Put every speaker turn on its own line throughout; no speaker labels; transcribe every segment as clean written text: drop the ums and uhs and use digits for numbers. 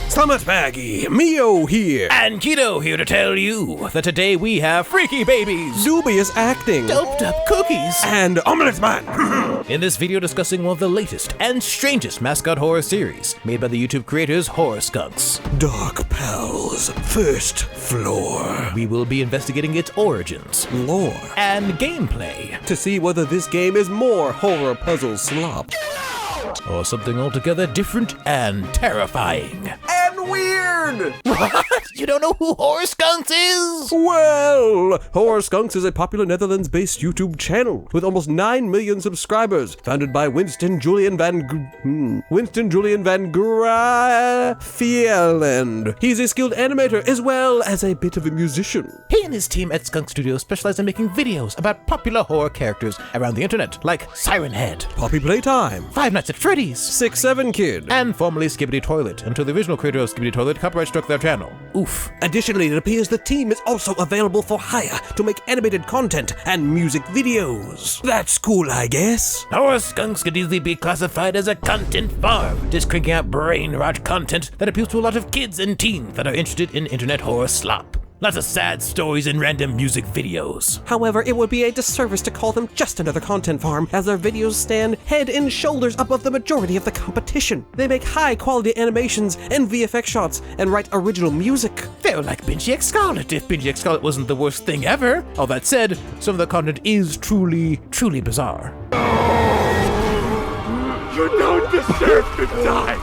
Summit Baggy, Mio here,
And Keto here to tell you that today we have freaky babies,
dubious acting,
doped up cookies,
and Omelette Man.
in this video discussing one of the latest and strangest Mascot horror series made by the YouTube creators Horror Skunks.
Dark Pals, First Floor.
We will be investigating its origins,
Lore.
and gameplay,
To see whether this game is more horror puzzle slop.
or something altogether different and terrifying.
And weird!
What? You don't know who Horror Skunks is?
Well, Horror Skunks is a popular Netherlands-based YouTube channel with almost 9 million subscribers, founded by Winston Julian van Graafjeld. He's a skilled animator as well as a bit of a musician.
He and his team at Skunk Studios specialize in making videos about popular horror characters around the internet, like Siren Head,
Poppy Playtime,
Five Nights at Freddy's,
6'7" Kid.
and formerly Skibbity Toilet, until the original creator of Skibbity Toilet copyright struck their channel. Oof.
Additionally, it appears the team is also available for hire to make animated content and music videos. That's cool, I guess.
Horror Skunks could easily be classified as a content farm, just cranking out brain-rot content that appeals to a lot of kids and teens that are interested in internet horror slop. Lots of sad stories and random music videos.
However, it would be a disservice to call them just another content farm, as their videos stand head and shoulders above the majority of the competition. They make high-quality animations and VFX shots and write original music.
They're like Bingy X Scarlet, if Bingy X Scarlet wasn't the worst thing ever. All that said, some of the content is truly, truly bizarre.
You don't deserve to die!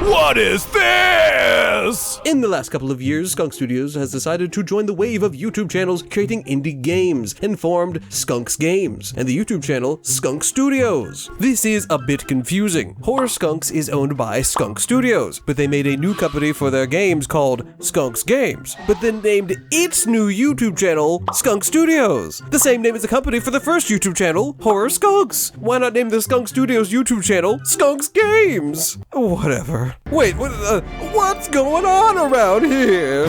What is this?
In the last couple of years, Skunk Studios has decided to join the wave of YouTube channels creating indie games and formed Skunks Games and the YouTube channel Skunk Studios. This is a bit confusing. Horror Skunks is owned by Skunk Studios, but they made a new company for their games called Skunks Games, but then named its new YouTube channel Skunk Studios, the same name as the company for the first YouTube channel, Horror Skunks. Why not name the Skunk Studios YouTube channel Skunks Games? Whatever. Wait, what's going on around here?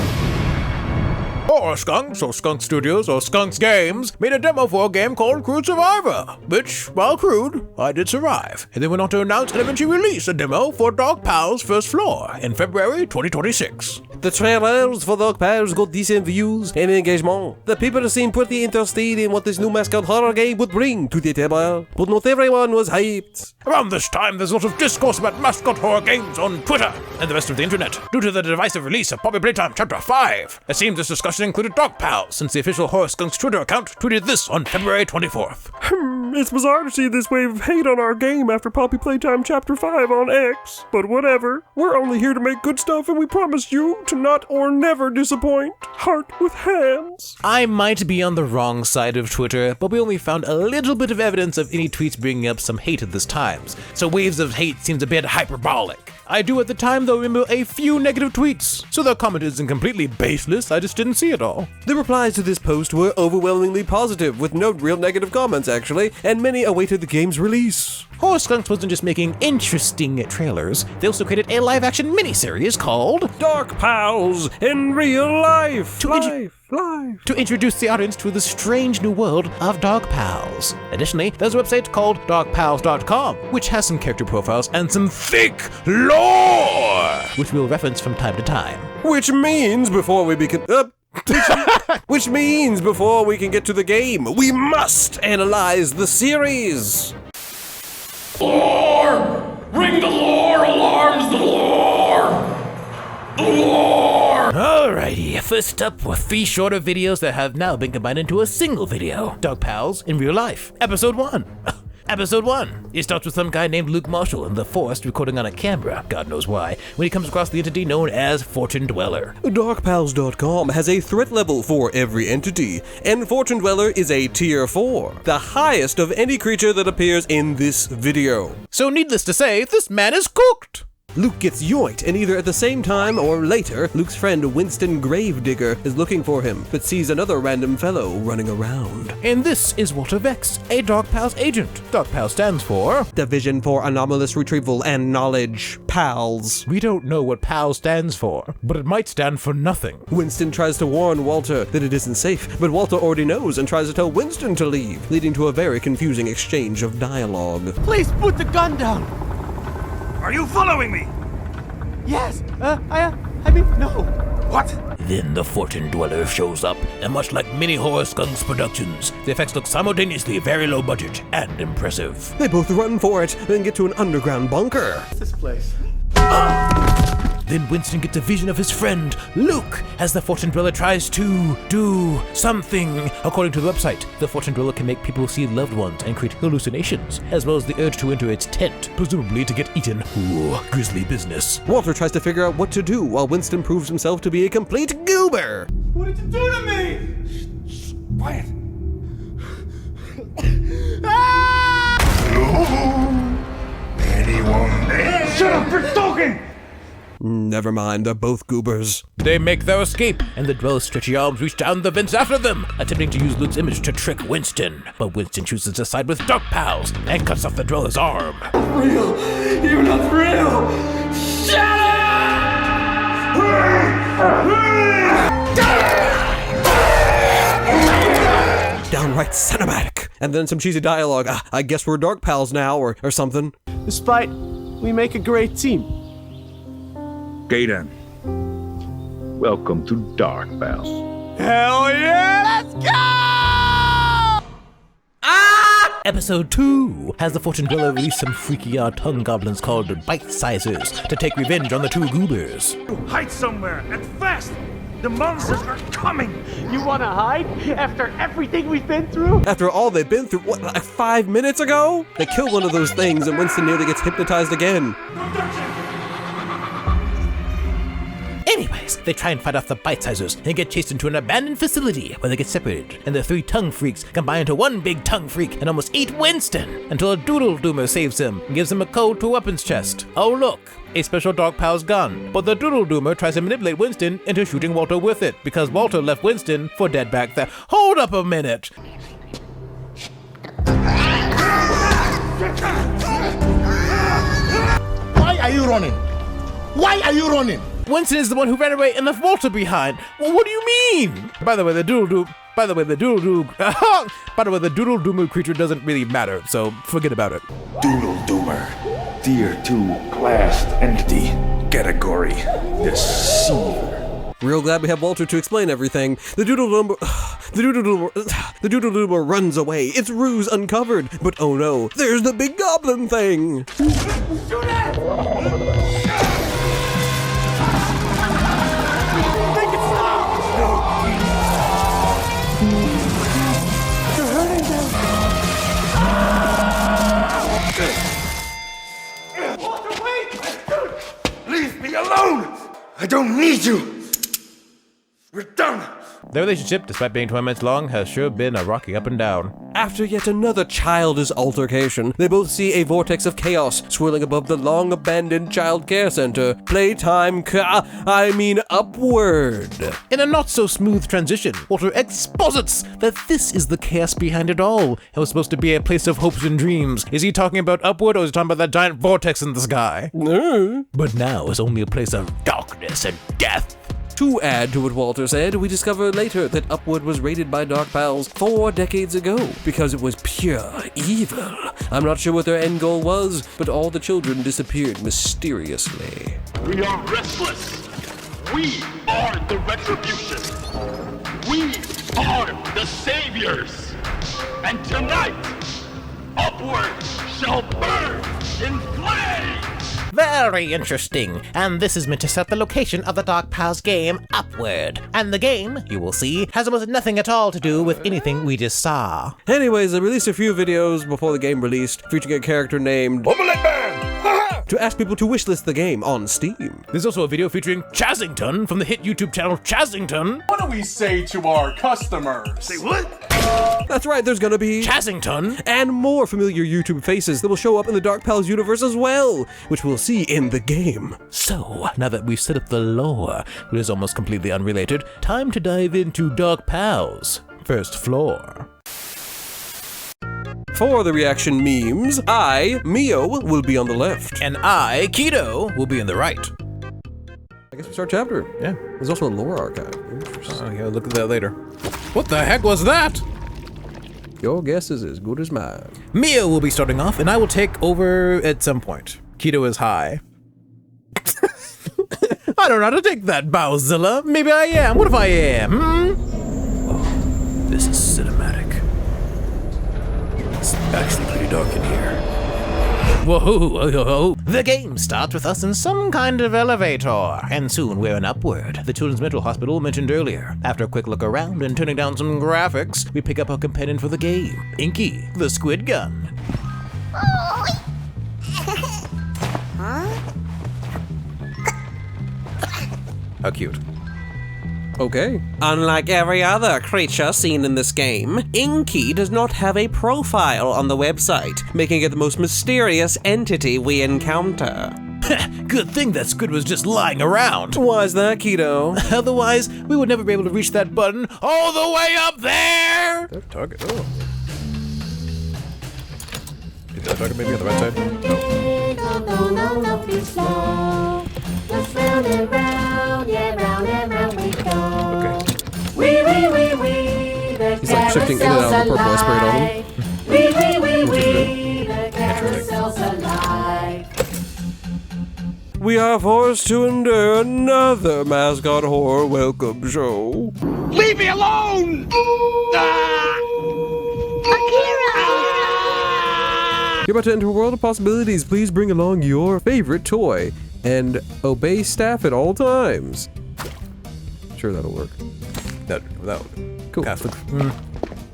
Horror Skunks, or Skunk Studios, or Skunks Games, made a demo for a game called Crude Survivor, which, while crude, I did survive, and they went on to announce and eventually release a demo for Dark Pals First Floor in February 2026.
The trailers for Dark Pals got decent views and engagement. The people seemed pretty interested in what this new Mascot horror game would bring to the table, but not everyone was hyped.
Around this time, there's a lot of discourse about Mascot horror games on Twitter and the rest of the internet, due to the divisive release of Poppy Playtime Chapter 5. It seems this discussion included Dark Pals, since the official Horror Skunks Twitter account tweeted this on February 24th.
It's bizarre to see this wave of hate on our game after Poppy Playtime Chapter 5 on X, but whatever. We're only here to make good stuff and we promise you to not or never disappoint. Heart with hands.
I might be on the wrong side of Twitter, but we only found a little bit of evidence of any tweets bringing up some hate at this times, so waves of hate seems a bit hyperbolic. I do at the time, though, remember a few negative tweets, so their comment isn't completely baseless, I just didn't see it all.
The replies to this post were overwhelmingly positive, with no real negative comments actually, and many awaited the game's release.
Horror Skunks wasn't just making interesting trailers, they also created a live-action miniseries called
Dark Pals in real life.
to introduce the audience to the strange new world of Dark Pals. Additionally, there's a website called darkpals.com, which has some character profiles and some thick lore, which we'll reference from time to time.
Which means before we can get to the game, we must analyze the series.
Lore! Ring the lore! Alarms the lore! The lore!
Alrighty, first up were 3 shorter videos that have now been combined into a single video. Dark Pals in Real Life, Episode 1. Episode 1. It starts with some guy named Luke Marshall in the forest recording on a camera, God knows why, when he comes across the entity known as Fortune Dweller.
Darkpals.com has a threat level for every entity, and Fortune Dweller is a tier 4, the highest of any creature that appears in this video.
So needless to say, this man is cooked.
Luke gets yoinked, and either at the same time or later, Luke's friend Winston Gravedigger is looking for him, but sees another random fellow running around.
And this is Walter Vex, a darkpals agent. Darkpals stands for
Division for Anomalous Retrieval and Knowledge. PALS.
we don't know what PAL stands for, but it might stand for nothing.
Winston tries to warn Walter that it isn't safe, but Walter already knows and tries to tell Winston to leave, leading to a very confusing exchange of dialogue.
Please put the gun down.
Are you following me?
Yes. I mean, no.
What?
Then the Fortune Dweller shows up, and much like many Horror Skunks productions, the effects look simultaneously very low budget and impressive.
They both run for it, then get to an underground bunker.
What's this place?
Then Winston gets a vision of his friend, Luke, as the Fortune Dweller tries to do something. According to the website, the Fortune Dweller can make people see loved ones and create hallucinations, as well as the urge to enter its tent, presumably to get eaten. Ooh, grisly business.
Walter tries to figure out what to do, while Winston proves himself to be a complete goober.
What did you do to me?
Quiet. Anyone there? Shut up, you're talking!
Never mind, they're both goobers.
They make their escape, and the Dweller's stretchy arms reach down the vents after them, attempting to use Luke's image to trick Winston. But Winston chooses to side with darkpals and cuts off the Dweller's arm.
Real! You're not real! Shut
Downright cinematic. And then some cheesy dialogue. I guess we're dark pals now, or something.
Despite, we make a great team.
Gaiden, welcome to Dark Pals.
Hell yeah! Let's go!
Episode 2 has the Fortune Dweller release some freaky tongue goblins called bite-sizers to take revenge on the two goobers.
Hide somewhere, and fast! The monsters are coming!
You wanna hide after everything we've been through?
After all they've been through, what, like 5 minutes ago? They kill one of those things and Winston nearly gets hypnotized again.
Anyways, they try and fight off the bite-sizers and get chased into an abandoned facility where they get separated, and the three tongue freaks combine into one big tongue freak and almost eat Winston until a doodle doomer saves him and gives him a code to a weapons chest. Oh look, a special darkpals gun. But the doodle doomer tries to manipulate Winston into shooting Walter with it because Walter left Winston for dead back there. Hold up a minute.
Why are you running? Why are you running?
Winston is the one who ran away and left Walter behind. Well, what do you mean? By the way, the doodle doomer creature doesn't really matter, so forget about it.
Doodle Doomer, Tier 2 classed entity, category Deceiver.
Real glad we have Walter to explain everything. The doodle doomer runs away. Its ruse uncovered. But oh no, there's the big goblin thing.
Leave me alone! I don't need you! We're done!
Their relationship, despite being 20 minutes long, has sure been a rocky up and down.
After yet another childish altercation, they both see a vortex of chaos swirling above the long-abandoned child care center. Playtime upward.
In a not-so-smooth transition, Walter exposits that this is the chaos behind it all. It was supposed to be a place of hopes and dreams. Is he talking about upward, or is he talking about that giant vortex in the sky? But now it's only a place of darkness and death.
To add to what Walter said, we discover later that Upward was raided by darkpals 4 decades ago because it was pure evil. I'm not sure what their end goal was, but all the children disappeared mysteriously.
We are restless. We are the retribution. We are the saviors. And tonight, Upward shall burn in flames.
Very interesting. And this is meant to set the location of the darkpals game, Upward. And the game, you will see, has almost nothing at all to do with anything we just saw.
Anyways, they released a few videos before the game released, featuring a character named
Omelette Man!
to ask people to wishlist the game on Steam.
There's also a video featuring Chazington from the hit YouTube channel Chazington.
What do we say to our customers?
Say what?
That's right, there's gonna be
Chasington.
and more familiar YouTube faces that will show up in the Dark Pals universe as well, which we'll see in the game.
So, now that we've set up the lore, which is almost completely unrelated, time to dive into Dark Pals. First floor.
For the reaction memes, I, Mio, will be on the left.
And I, Keto, will be in the right.
I guess we start chapter.
Yeah.
There's also a lore archive. Interesting.
Oh, yeah, look at that later. What the heck was that?
Your guess is as good as mine.
Mio will be starting off, and I will take over at some point. Keto is high. I don't know how to take that, Bowzilla. Maybe I am. What if I am? Oh, this is cinematic. It's actually pretty dark in here. Whoa. The game starts with us in some kind of elevator, and soon we're in Upward, the children's mental hospital mentioned earlier. After a quick look around and turning down some graphics, we pick up our companion for the game, Inky, the squid gun. How cute.
Okay.
Unlike every other creature seen in this game, Inky does not have a profile on the website, making it the most mysterious entity we encounter.
Good thing that squid was just lying around.
Why's that, Keto?
Otherwise, we would never be able to reach that button all the way up there!
That target, oh.
Is that target maybe on the right side?
No, please slow. Just round and round, yeah, round and round we go.
Okay.
Wee, the
He's like shifting in and out of the purple I sprayed on him.
Wee, the carousel's alive.
We are forced to endure another Mascot horror welcome show.
Leave me alone!
You're about to enter a world of possibilities. Please bring along your favorite toy and obey staff at all times. Sure, that'll work.
That
Cool.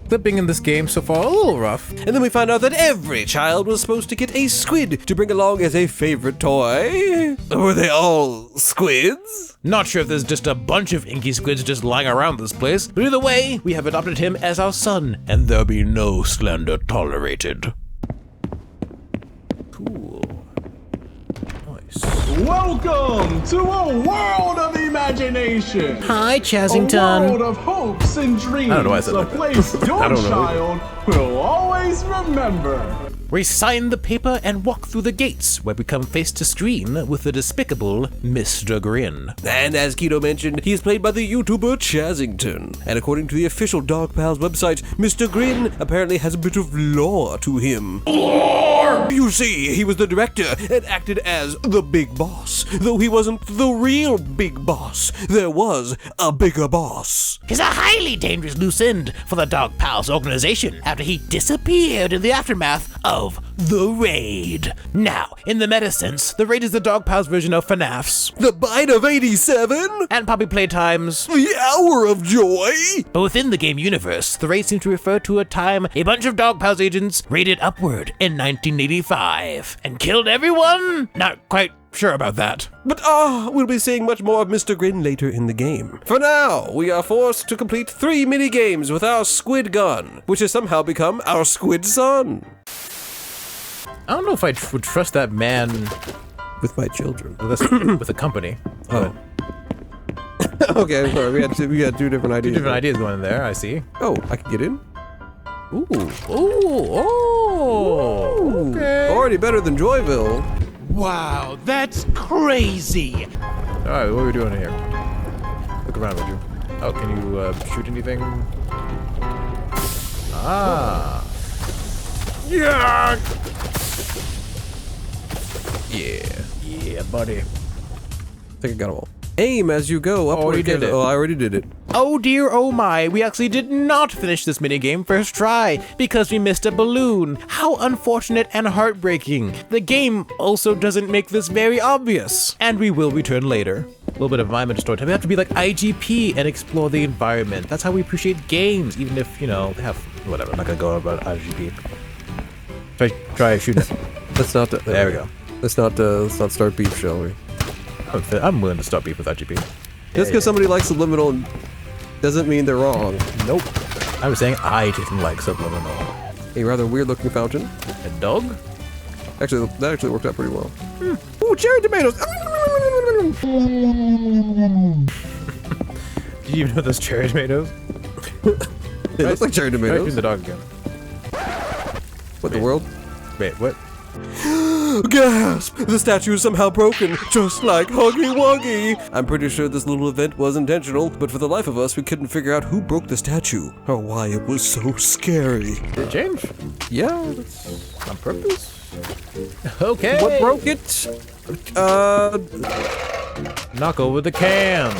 Flipping in this game so far a little rough.
And then we find out that every child was supposed to get a squid to bring along as a favorite toy. Were they all squids?
Not sure if there's just a bunch of inky squids just lying around this place, but either way, we have adopted him as our son, and there'll be no slander tolerated. Cool. Nice.
Welcome to a world of imagination.
Hi,
A
Chasington.
world of hopes and dreams.
I don't know why I said
a
like that.
place your
I don't know.
child will always remember.
We sign the paper and walk through the gates, where we come face to screen with the despicable Mr. Grin.
And as Keto mentioned, he is played by the YouTuber Chasington. And according to the official Dark Pals website, Mr. Grin apparently has a bit of lore to him.
Lore!
You see, he was the director and acted as the big boss. Though he wasn't the real big boss, there was a bigger boss.
He's a highly dangerous loose end for the Dark Pals organization after he disappeared in the aftermath of The Raid. Now, in the meta sense, The Raid is the Dark Pals version of FNAF's
The Bite of 87?
and Poppy Playtime's
The Hour of Joy?
But within the game universe, the raid seems to refer to a time a bunch of Dark Pals agents raided Upward in 1985 and killed everyone? Not quite sure about that.
But we'll be seeing much more of Mr. Grin later in the game. For now, we are forced to complete 3 mini-games with our squid gun, which has somehow become our squid son.
I don't know if I would trust that man
With my children.
with a company.
Oh. Okay, I'm sorry. We had two different ideas.
Two different ideas going in there, I see.
Oh, I can get in? Ooh.
Oh, okay.
Already better than Joyville.
Wow, that's crazy.
All right, what are we doing here? Look around, would you? Oh, can you shoot anything? Ah.
Yeah.
Yeah, buddy.
I think I got them all. Aim as you go upward.
you did it.
Oh, I already did it.
Oh dear, oh my, we actually did not finish this minigame first try because we missed a balloon. How unfortunate and heartbreaking. The game also doesn't make this very obvious. And we will return later. A little bit of environment story time. We have to be like IGP and explore the environment. That's how we appreciate games, even if, you know, they have, whatever, I'm not gonna go about IGP. Try shooting it.
Let's not.
There we go.
Let's not start beef, shall we?
I'm willing to start beef with IGP.
Just because somebody likes Subliminal doesn't mean they're wrong.
Nope. I was saying I didn't like subliminal.
A rather weird-looking fountain.
A dog?
Actually, that actually worked out pretty well. Ooh, cherry tomatoes!
Do you even know those cherry tomatoes?
They look like cherry tomatoes.
Try the dog again.
What the world?
Wait, what?
Gasp! The statue is somehow broken, just like Huggy Wuggy! I'm pretty sure this little event was intentional, but for the life of us, we couldn't figure out who broke the statue, or why it was so scary.
Did it change?
Yeah, that's
on purpose? Okay!
What broke it?
Knock over the cans.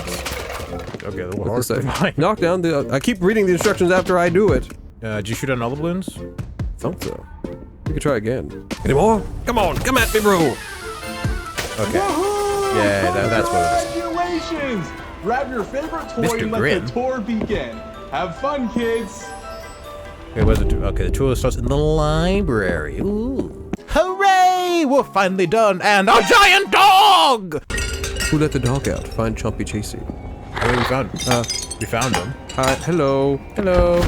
Okay, a little hard to find.
Knock down the... I keep reading the instructions after I do it.
Did you shoot on all the balloons?
Thought so. We could try again. Any more? Come on, come at me, bro!
Okay. Yeah, that's what it is.
Congratulations! Grab your favorite toy
Mr.
and let
Grin.
the tour begin. Have fun, kids!
Okay, where's the tour? Okay, the tour starts in the library. Ooh. Hooray! We're finally done, and a giant dog!
Who let the dog out? Find Chompy Chasey.
Where we found him? We found him.
Hi, hello.
Hello.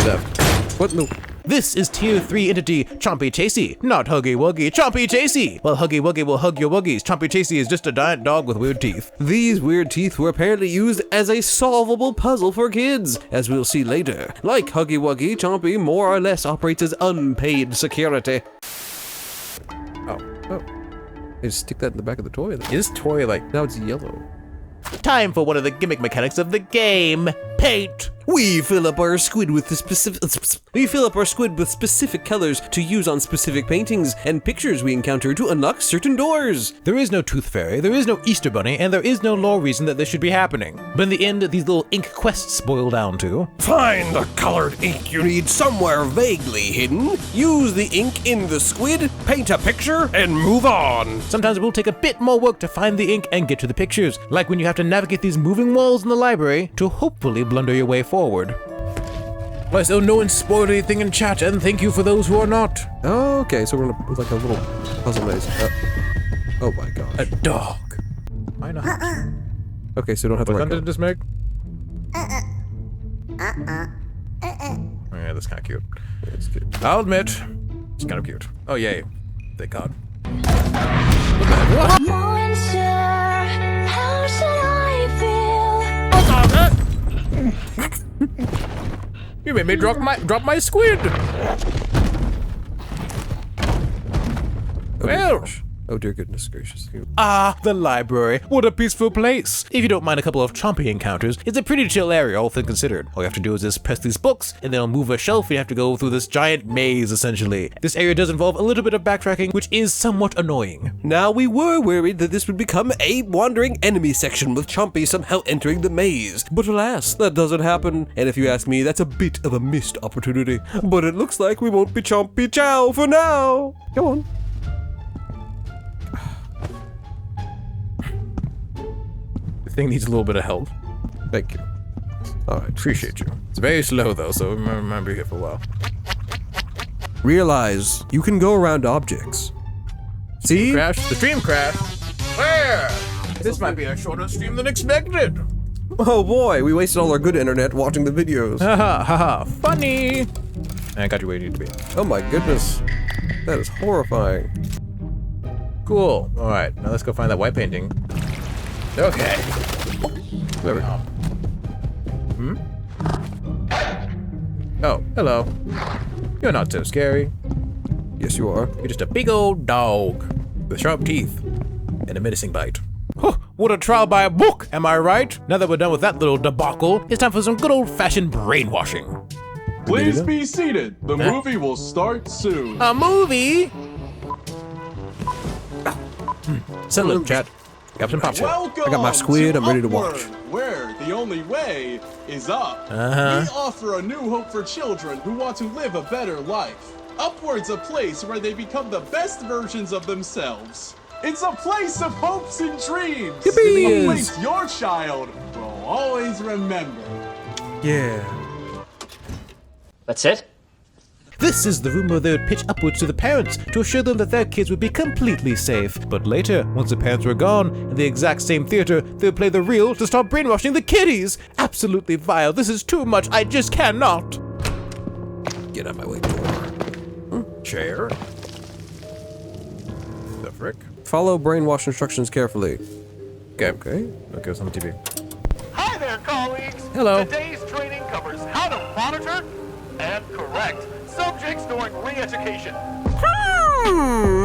Left.
What? No.
This is Tier 3 entity Chompy Chasey, not Huggy Wuggy, Chompy Chasey! While Huggy Wuggy will hug your wuggies, Chompy Chasey is just a giant dog with weird teeth.
These weird teeth were apparently used as a solvable puzzle for kids, as we'll see later. Like Huggy Wuggy, Chompy more or less operates as unpaid security. Oh. They just stick that in the back of the toy.
Is toy like...
Now it's yellow.
Time for one of the gimmick mechanics of the game. Paint!
We fill up our squid with specific colors to use on specific paintings and pictures we encounter to unlock certain doors.
There is no Tooth Fairy, there is no Easter Bunny, and there is no lore reason that this should be happening. But in the end, these little ink quests boil down to...
Find the colored ink you need somewhere vaguely hidden, use the ink in the squid, paint a picture, and move on.
Sometimes it will take a bit more work to find the ink and get to the pictures, like when you have to navigate these moving walls in the library to hopefully blunder your way forward. Well, so no one spoiled anything in chat, and thank you for those who are not.
Oh, okay, so we're in like a little puzzle maze. Oh my gosh.
A dog. Why not?
Okay, so you don't have to
What
write
did this make? Oh yeah, that's kind of cute.
It's cute.
I'll admit, it's kind of cute. Oh yay, thank God.
What? No answer. How should I feel?
You made me drop my squid. Well.
Oh dear goodness gracious.
Ah, the library. What a peaceful place. If you don't mind a couple of chompy encounters, it's a pretty chill area, all things considered. All you have to do is just press these books, and they'll move a shelf, and you have to go through this giant maze, essentially. This area does involve a little bit of backtracking, which is somewhat annoying.
Now, we were worried that this would become a wandering enemy section with Chompy somehow entering the maze. But alas, that doesn't happen. And if you ask me, that's a bit of a missed opportunity. But it looks like we won't be Chompy Chow for now. Come on.
The thing needs a little bit of help.
Thank you. Alright.
Appreciate you. It's very slow though, so remember here for a while.
Realize you can go around objects. See?
Crash. The stream crashed. Where? This might be a shorter stream than expected.
Oh boy, we wasted all our good internet watching the videos.
Haha, haha, funny. I got you where you need to be.
Oh my goodness. That is horrifying.
Cool. Alright, now let's go find that white painting. Okay.
There we go.
Hmm? Oh, hello. You're not so scary.
Yes, you are.
You're just a big old dog with sharp teeth and a menacing bite. Huh, what a trial by a book, am I right? Now that we're done with that little debacle, it's time for some good old-fashioned brainwashing.
Please be seated. The movie will start soon.
A movie? Settle in, chat. Captain Popsicle.
Welcome
I got my squid, I'm ready to watch.
Upward, where the only way is up. We offer a new hope for children who want to live a better life. Upward's a place where they become the best versions of themselves. It's a place of hopes and dreams.
Yippee!
A place your child will always remember.
Yeah.
That's it?
This is the room where they would pitch upwards to the parents to assure them that their kids would be completely safe. But later, once the parents were gone, in the exact same theater, they would play the reel to stop brainwashing the kiddies. Absolutely vile. This is too much. I just cannot.
Get out of my way, door.
Chair. The frick?
Follow brainwash instructions carefully.
Okay, what's on the TV?
Hi there, colleagues.
Hello.
Today's training covers how to monitor and correct subjects during re-education.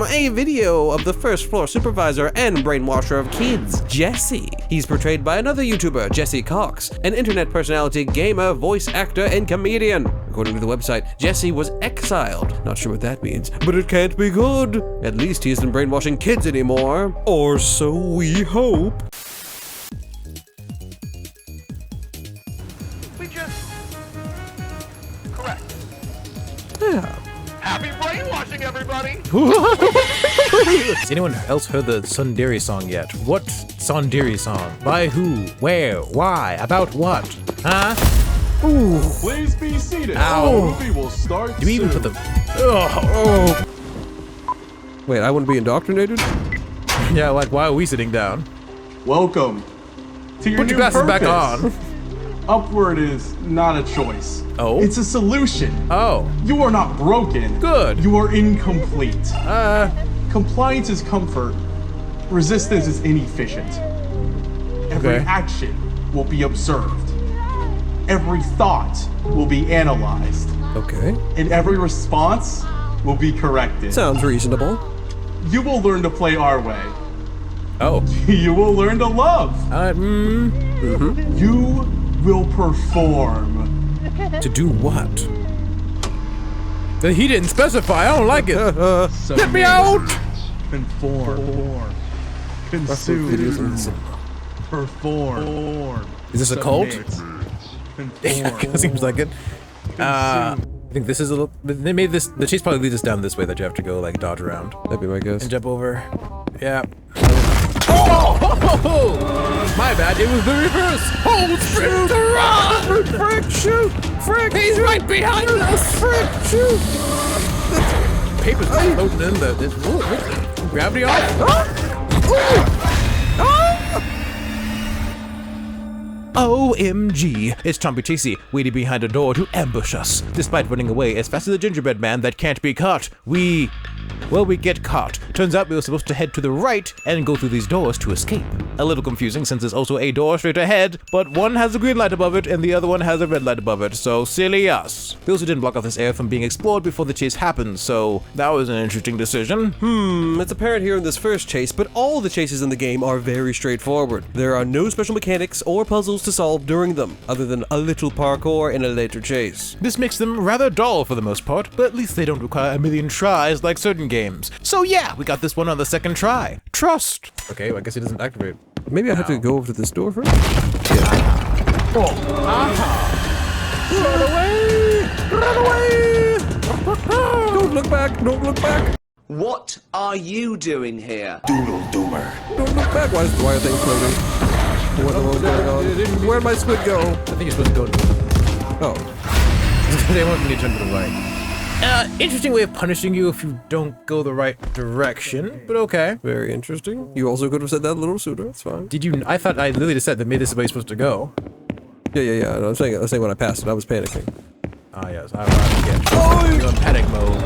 A video of the first floor supervisor and brainwasher of kids, Jesse. He's portrayed by another YouTuber, Jesse Cox, an internet personality, gamer, voice actor, and comedian. According to the website, Jesse was exiled. Not sure what that means, but it can't be good. At least he isn't brainwashing kids anymore. Or so we hope.
We just correct.
Yeah.
Happy brainwashing, everybody!
Has anyone else heard the Sundari song yet? What Sundari song? By who? Where? Why? About what? Huh? Ooh.
Please be seated.
Ow.
The movie will start
Do we even
soon.
put the... Oh.
Wait, I wouldn't be indoctrinated?
Yeah, like, why are we sitting down?
Welcome to your
Put
new
your glasses back
purpose.
on.
Upward is not a choice.
Oh?
It's a solution.
Oh.
You are not broken.
Good.
You are incomplete. Compliance is comfort. Resistance is inefficient. Every
Okay.
action will be observed. Every thought will be analyzed.
Okay.
And every response will be corrected.
Sounds reasonable.
You will learn to play our way.
Oh.
You will learn to love. You will perform.
To do what? He didn't specify. I don't like it. Get me out!
Conform. Consume. Perform.
Is this a cult?
Conform.
It seems like it. I think this is a little. Maybe this. The chase probably leads us down this way that you have to go like dodge around
That'd be my guess.
and jump over. Yeah. Oh! My bad. It was the reverse. Hold frick to run! Frick shoot! Frick! He's right behind us! Frick shoot! Paper's floating in the. Gravity off. OMG! It's Chompy Chasey waiting behind a door to ambush us. Despite running away as fast as a gingerbread man that can't be caught, we get caught. Turns out we were supposed to head to the right and go through these doors to escape. A little confusing since there's also a door straight ahead, but one has a green light above it and the other one has a red light above it, so silly us. We also didn't block off this area from being explored before the chase happened, so that was an interesting decision.
It's apparent here in this first chase, but all the chases in the game are very straightforward. There are no special mechanics or puzzles to solve during them, other than a little parkour in a later chase.
This makes them rather dull for the most part, but at least they don't require a million tries like certain games. So yeah, we got this one on the second try. Trust. Okay, well, I guess it doesn't activate.
Maybe I have to go over to this door first?
Run away! Run away!
Don't look back! Don't look back!
What are you doing here?
Doodle Doomer.
Don't look back! Why are things floating? What the hell's going on? Where'd my squid go?
I think you're supposed to go.
Oh.
They want me to turn to the right. Interesting way of punishing you if you don't go the right direction, but okay.
Very interesting. You also could have said that a little sooner. It's fine.
Did you? I thought I literally just said that maybe this is where you're supposed to go.
Yeah. I was saying when I passed it, I was panicking.
Ah, yes. I get you. You're in panic mode.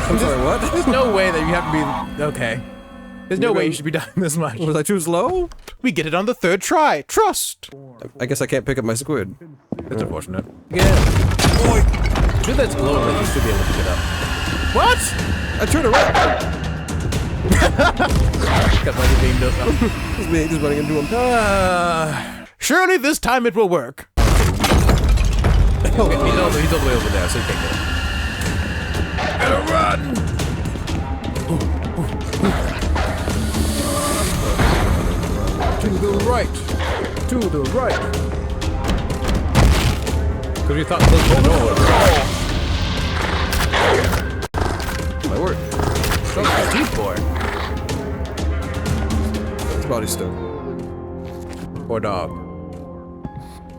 I'm sorry, what?
There's no way that you have to be... Okay. There's no way you should be dying this much.
Was I too slow?
We get it on the third try. Trust.
I guess I can't pick up my squid.
That's unfortunate. Yeah. Dude, that's glowing like you should be able to pick it up. What?
I turned around.
Got my beam built up.
Just me just running into him.
Surely this time it will work. Okay, he's all the way over there, so you can't get it. Gotta run! To the right! To the right! Because we thought close to the door.
My word.
So deep boy.
Body stone.
Poor dog.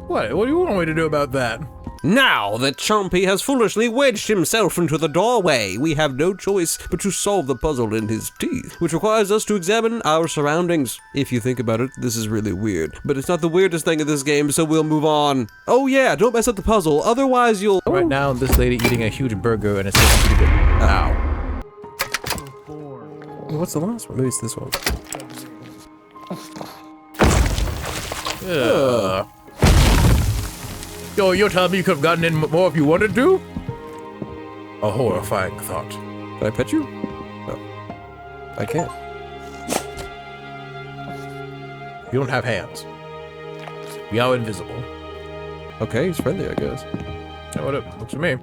What do you want me to do about that?
Now that Chompy has foolishly wedged himself into the doorway, we have no choice but to solve the puzzle in his teeth, which requires us to examine our surroundings. If you think about it, this is really weird, but it's not the weirdest thing in this game, so we'll move on. Oh yeah, don't mess up the puzzle, otherwise you'll—
Right now, this lady eating a huge burger and it's tasting pretty good. Ow.
What's the last one? Maybe it's this one.
Yo, you're telling me you could have gotten in more if you wanted to? A horrifying thought.
Can I pet you? No. I can't.
You don't have hands. We are invisible.
Okay, he's friendly, I guess.
Yeah, what up? Looks to me.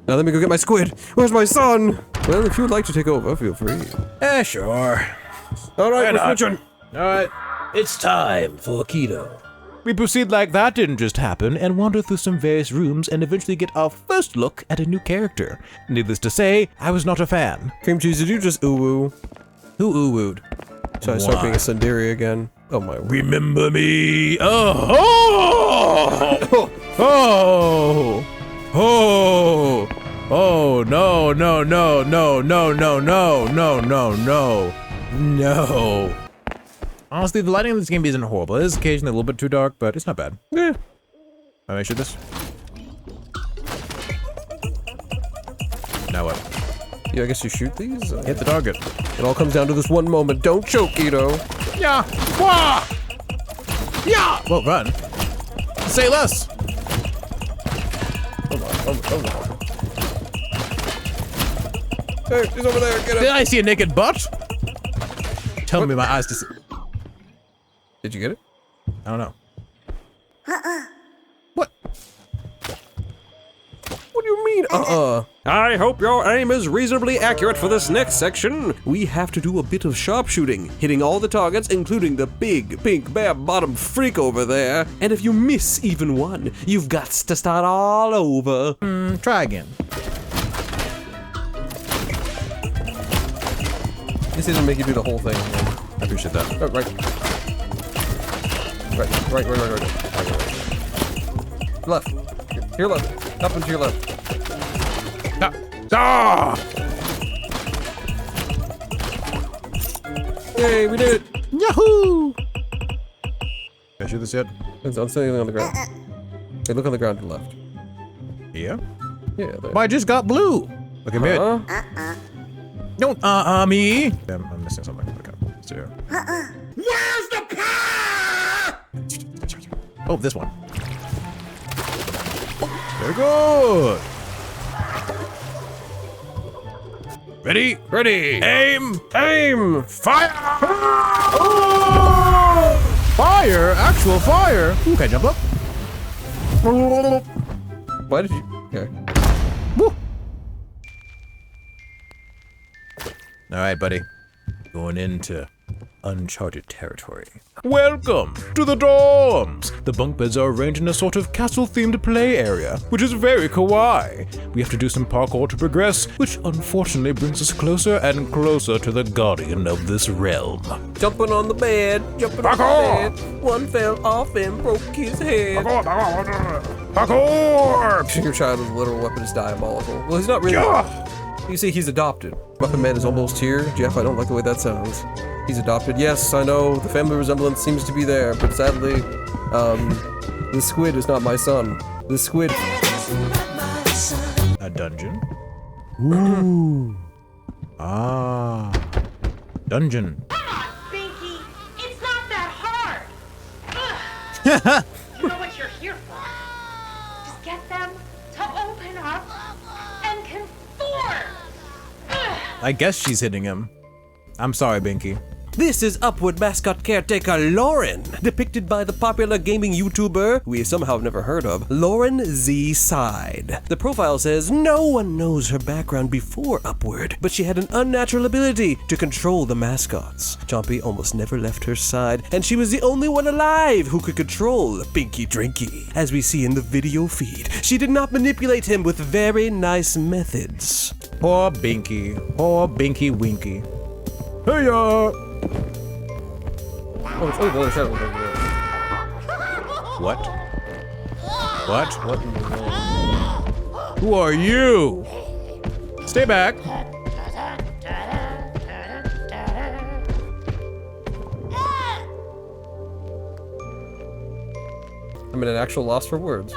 Now let me go get my squid. Where's my son? Well, if you would like to take over, feel free.
Sure.
All right, we're switching.
All right.
It's time for keto.
We proceed like that didn't just happen and wander through some various rooms and eventually get our first look at a new character. Needless to say, I was not a fan.
Cream cheese, did you just ooh-woo?
Who ooh-wooed?
So I start being a Sundari again. Oh my word.
Remember me? Oh! Oh! Oh! Oh, no, no, no, no, no, no, no, no, no, no. No. Honestly, the lighting of this game isn't horrible. It is occasionally a little bit too dark, but it's not bad.
Yeah.
I make sure this. Now what?
Yeah, I guess you shoot these?
Hit the target.
It all comes down to this one moment. Don't choke, Keto.
Yeah. Wah! Yeah! Well, run. Say less.
Hold on, hold on. Hey, he's over there. Get him.
Did I see a naked butt? Tell me my eyes to see.
Did you get it?
I don't know.
What? What do you mean, I hope your aim is reasonably accurate for this next section. We have to do a bit of sharpshooting, hitting all the targets, including the big, pink, bare-bottom freak over there. And if you miss even one, you've got to start all over.
Try again.
This doesn't make you do the whole thing.
I appreciate that.
Oh, right. Right. Left. Your left. Up and to your left.
Ah!
Yay, we did it!
Yahoo! Can I shoot this yet?
I'm standing on the ground. Hey, look on the ground to the left.
Yeah?
Yeah, there.
Well, I just got blue. Look at me. Don't me. I'm missing something. Okay, let's do it.
Where's the power?
Oh, this one. Very good. Ready?
Ready!
Aim!
Aim!
Fire! Oh! Fire? Actual fire? Ooh, can I jump up?
Why did you? Okay.
Woo! All right, buddy. Going into uncharted territory. Welcome to the dorms! The bunk beds are arranged in a sort of castle-themed play area, which is very kawaii. We have to do some parkour to progress, which unfortunately brings us closer and closer to the guardian of this realm.
Jumping on the bed, jumping on the bed. One fell off and broke his head.
Parkour!
Your child's literal weapon is diabolical. Well, he's not really. You see, he's adopted. Muppet Man is almost here. Jeff, I don't like the way that sounds. He's adopted. Yes, I know, the family resemblance seems to be there, but sadly, the squid is not my son. The squid.
A dungeon? Ooh. Ah. Dungeon.
Binky, it's not that hard. You know what you're here for. Just get them to open up and conform.
I guess she's hitting him. I'm sorry, Binky.
This is Upward mascot caretaker Lauren, depicted by the popular gaming YouTuber we somehow have never heard of, Lauren Z. Side. The profile says no one knows her background before Upward, but she had an unnatural ability to control the mascots. Chompy almost never left her side, and she was the only one alive who could control Pinky Drinky. As we see in the video feed, she did not manipulate him with very nice methods.
Poor Binky. Poor Binky Winky. Hey-ya!
Oh, the other side.
What? What? What? Who are you? Stay back.
I'm at an actual loss for words.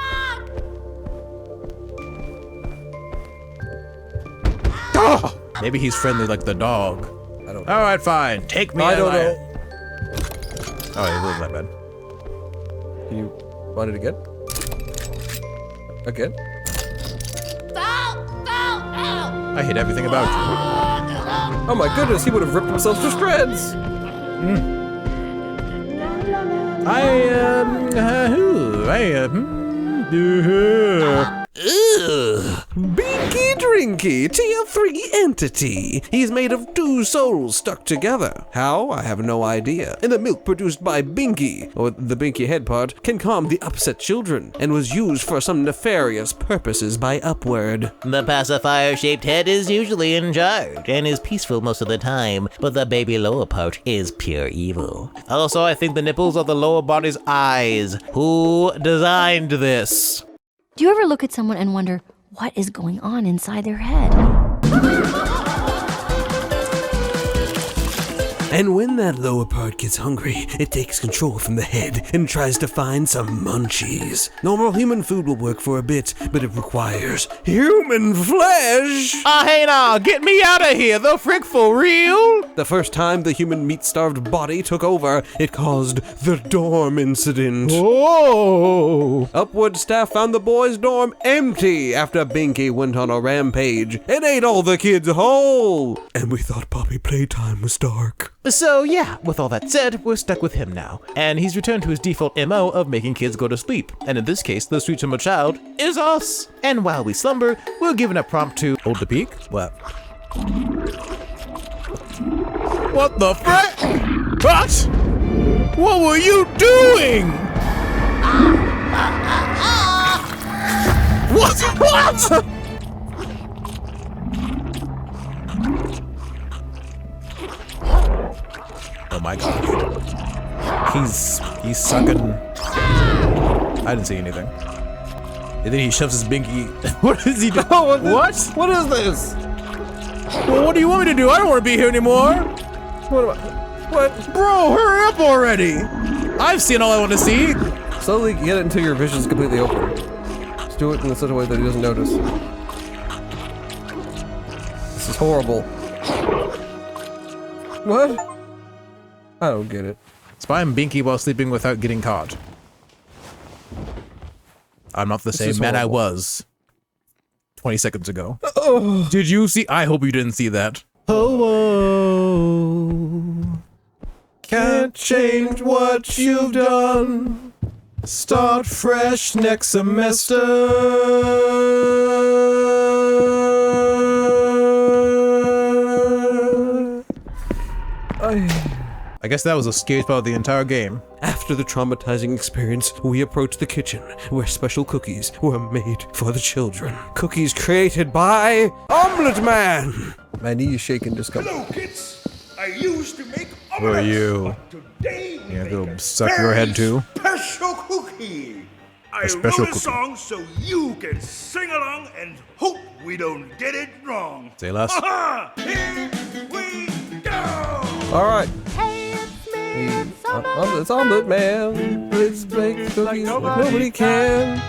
Oh! Maybe he's friendly like the dog.
I don't know.
All right, fine. Take me.
I don't know.
Oh, it wasn't that bad.
Can you want it again? Again?
I hate everything about you.
Oh my goodness, he would have ripped himself to shreds! Ugh. Binky Drinky, tier 3 entity. He's made of 2 souls stuck together. How? I have no idea. And the milk produced by Binky, or the Binky head part, can calm the upset children, and was used for some nefarious purposes by Upward.
The pacifier-shaped head is usually in charge, and is peaceful most of the time, but the baby lower part is pure evil. Also, I think the nipples are the lower body's eyes. Who designed this?
Do you ever look at someone and wonder what is going on inside their head?
And when that lower part gets hungry, it takes control from the head and tries to find some munchies. Normal human food will work for a bit, but it requires human flesh!
Hey now, get me out of here, the frick for real?
The first time the human meat-starved body took over, it caused the dorm incident.
Whoa!
Upward staff found the boys' dorm empty after Binky went on a rampage and ate all the kids whole. And we thought Poppy playtime was dark.
So yeah, with all that said, we're stuck with him now. And he's returned to his default MO of making kids go to sleep. And in this case, the sweet summer child is us. And while we slumber, we're given a prompt to hold the peak. What? What the frick? What? What were you doing? What? What? Oh my god. He's sucking. I didn't see anything. And then he shoves his binky. What is he doing? What?
What is this?
Well, what do you want me to do? I don't want to be here anymore.
What?
Bro, hurry up already. I've seen all I want to see.
Slowly get it until your vision's completely open. Just do it in such a way that he doesn't notice. This is horrible. What? I don't get it.
Spying Binky while sleeping without getting caught. I'm not the same man I was 20 seconds ago.
Oh.
Did you see? I hope you didn't see that. Oh, can't change what you've done. Start fresh next semester. I guess that was a scary part of the entire game.
After the traumatizing experience, we approached the kitchen, where special cookies were made for the children. Cookies created by Omelette Man! My knee is shaking discomfort.
Hello, kids. I used to make
Who are you?
Today we
Yeah,
make
go
a
suck your head too.
special cookie. I
special
wrote a
cookie.
song so you can sing along and hope we don't get it wrong.
Say less.
Aha! Here we go!
Alright.
Hey, it's me,
It's Omelette Man. Let's make cookies like nobody can.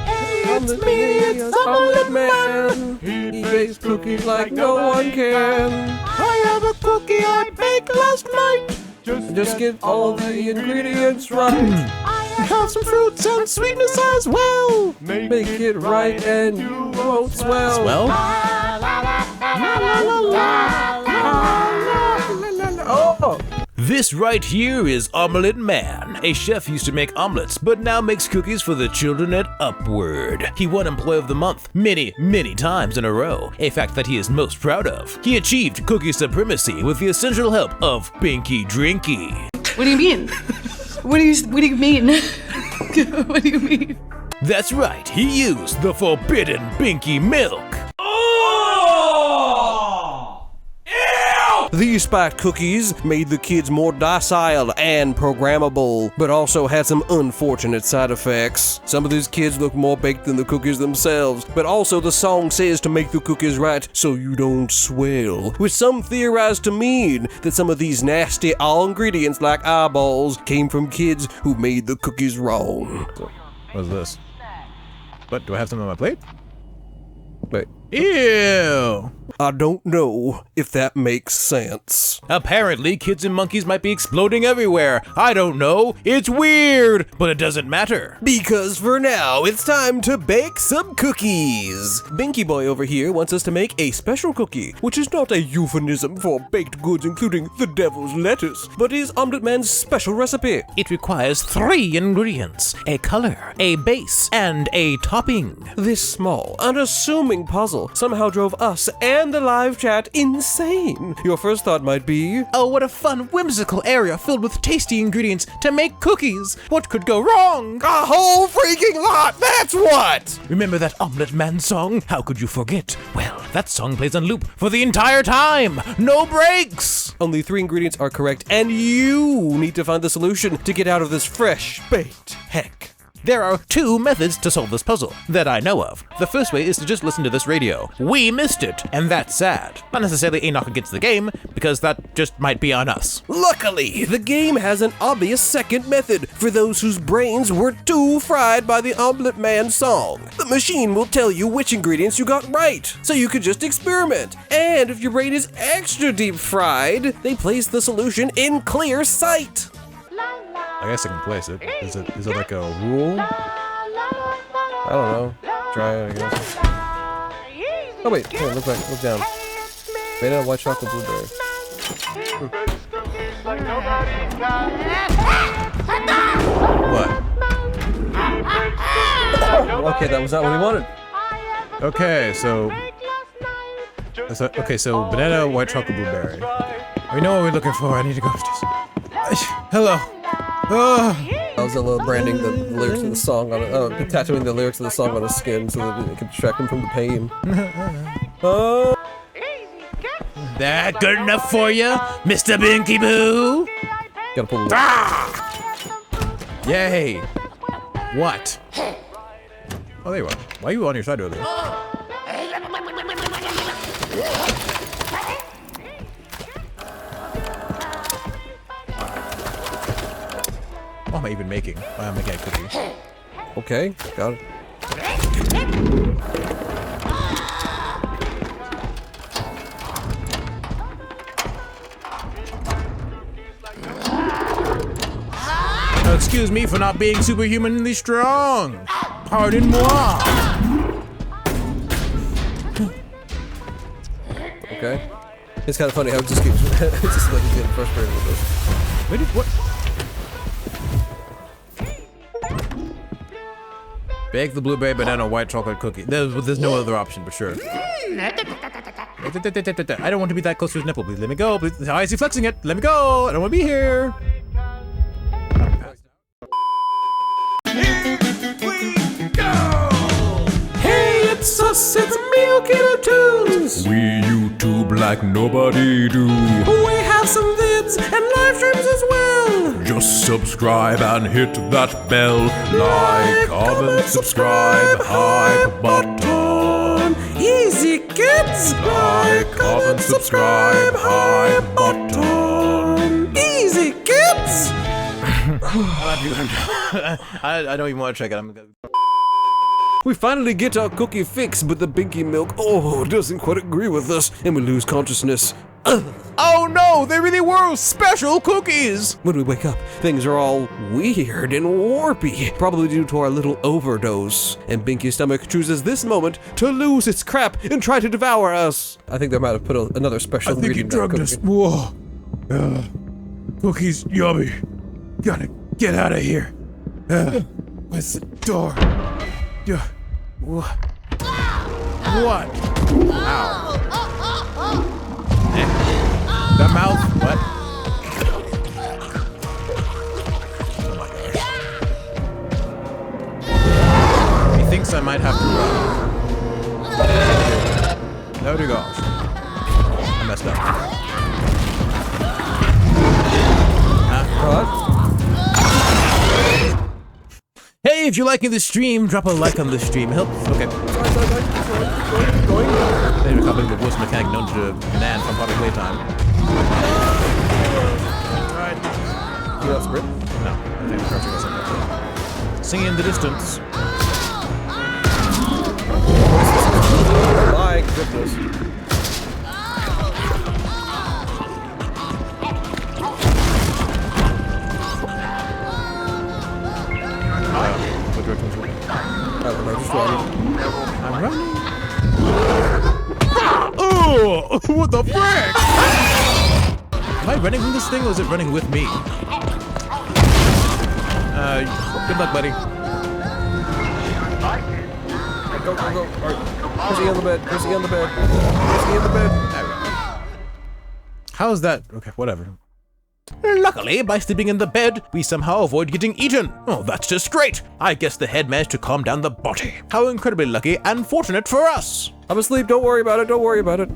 it's me, it's
Omelette Man. He bakes cookies like no one can.
I have a cookie I baked last night.
Just get all the ingredients right.
I
Have some fruits and sweetness as well.
Make it right and you won't swell.
Well,
Oh!
this right here is Omelette Man. A chef used to make omelets, but now makes cookies for the children at Upward. He won Employee of the Month many, many times in a row, a fact that he is most proud of. He achieved cookie supremacy with the essential help of Binky Drinky.
What do you mean? What do you mean? What do you mean?
That's right, he used the forbidden Binky milk.
Oh! Ew!
These spiked cookies made the kids more docile and programmable, but also had some unfortunate side effects. Some of these kids look more baked than the cookies themselves, but also the song says to make the cookies right so you don't swell, which some theorize to mean that some of these nasty all ingredients like eyeballs came from kids who made the cookies wrong.
What's this? What, do I have something on my plate?
Wait.
Ew!
I don't know if that makes sense.
Apparently, kids and monkeys might be exploding everywhere. I don't know. It's weird, but it doesn't matter.
Because for now, it's time to bake some cookies. Binky Boy over here wants us to make a special cookie, which is not a euphemism for baked goods including the devil's lettuce, but is Omelette Man's special recipe.
It requires 3 ingredients: a color, a base, and a topping.
This small, unassuming puzzle somehow drove us and the live chat insane. Your first thought might be,
oh, what a fun, whimsical area filled with tasty ingredients to make cookies. What could go wrong?
A whole freaking lot, that's what!
Remember that Omelette Man song? How could you forget? Well, that song plays on loop for the entire time. No breaks!
Only 3 ingredients are correct, and you need to find the solution to get out of this fresh-baked heck.
There are 2 methods to solve this puzzle that I know of. The first way is to just listen to this radio. We missed it, and that's sad. Not necessarily a knock against the game, because that just might be on us.
Luckily, the game has an obvious second method for those whose brains were too fried by the Omelette Man song. The machine will tell you which ingredients you got right, so you could just experiment. And if your brain is extra deep fried, they place the solution in clear sight.
I guess I can place it. Is it like a rule?
I don't know. Try it, I guess. Oh wait, here, look back, look down. Banana, white chocolate, blueberry.
What?
Okay, that was not what he wanted.
Okay, so banana, white chocolate, blueberry. We know what we're looking for. I need to go. Hello.
I was branding the lyrics of the song on tattooing the lyrics of the song on his skin so that it could distract him from the pain.
That good enough for you, Mr. Binky Boo?
Gotta pull it.
Yay! What? Oh, there you are. Why are you on your side over there? What am I even making? Oh, I'm making a cookie.
Okay, got it.
Now, excuse me for not being superhumanly strong. Pardon-moi.
Okay. It's kind of funny how it just keeps it's just like he's getting frustrated with this.
Wait, what? Bake the blueberry, banana, white chocolate cookie. There's no other option, for sure. I don't want to be that close to his nipple. Please let me go. Please. How is he flexing it? Let me go. I don't want to be here.
Hey, it's us. It's Milky Tunes.
We YouTube like nobody do.
We have some vids and live streams as well.
Just subscribe and hit that bell. Like, comment, subscribe, hype button.
Easy, kids.
Like, comment, subscribe, hype button.
Easy, kids.
I don't even want to check it.
We finally get our cookie fix, but the Binky Milk, doesn't quite agree with us, and we lose consciousness.
Oh no, they really were special cookies!
When we wake up, things are all weird and warpy, probably due to our little overdose. And Binky's stomach chooses this moment to lose its crap and try to devour us. I think they might have put another special ingredient in that cookie.
Whoa. Cookies, yummy. Gotta get out of here. Where's the door?
What? Ow. The mouth? What? Oh my gosh. He thinks I might have to run. There we go. I messed up. Hey, if you're liking the stream, drop a like on the stream. Help. Okay. Maybe we're copying the worst mechanic known to man from Poppy Playtime. Alright.
You have script?
No. I think we're crouching or something. Singing in the distance.
My goodness.
What direction is it?
I don't know, just running.
I'm running. Oh! What the frick? Am I running from this thing or is it running with me? Good luck, buddy.
Go. Alright. Chrissy on the bed. Chrissy on the bed. Chrissy on the bed.
How's that? Okay, whatever. Luckily, by sleeping in the bed, we somehow avoid getting eaten. Oh, that's just great. I guess the head managed to calm down the body. How incredibly lucky and fortunate for us.
I'm asleep. Don't worry about it. Don't worry about it.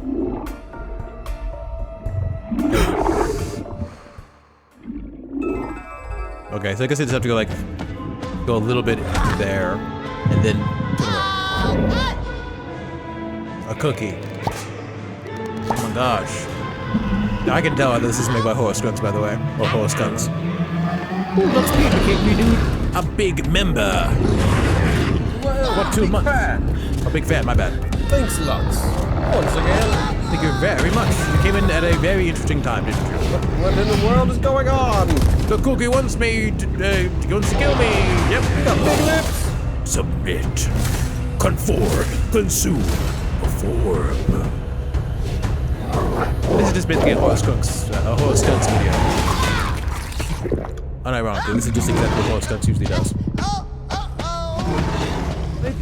Okay, so I guess I just have to go a little bit there, and then turn around. A cookie. Oh my gosh. Now I can tell that this is made by horse skunks, by the way. Or horse skunks. Ooh, looks cake, me dude. A big member. What 2 months? A big fan, my bad.
Thanks, Lux. Once again.
Thank you very much. You came in at a very interesting time, didn't you?
What in the world is going on?
The cookie wants me to kill me. Yep.
You got big lips.
Submit. Conform. Consume. Perform.
This is just basically a horse skunks video. Unironically, this is just exactly what horse skunks usually does.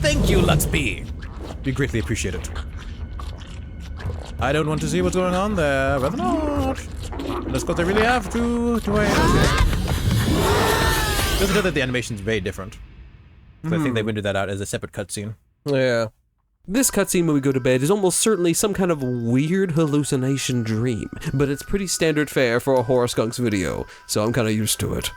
Thank you, Lux B. We greatly appreciate it. I don't want to see what's going on there. Rather not. Unless because I really have to. Do I? Doesn't know that the animation's very different. So I think they rendered that out as a separate cutscene.
Yeah. This cutscene when we go to bed is almost certainly some kind of weird hallucination dream, but it's pretty standard fare for a horror skunks video, so I'm kind of used to it.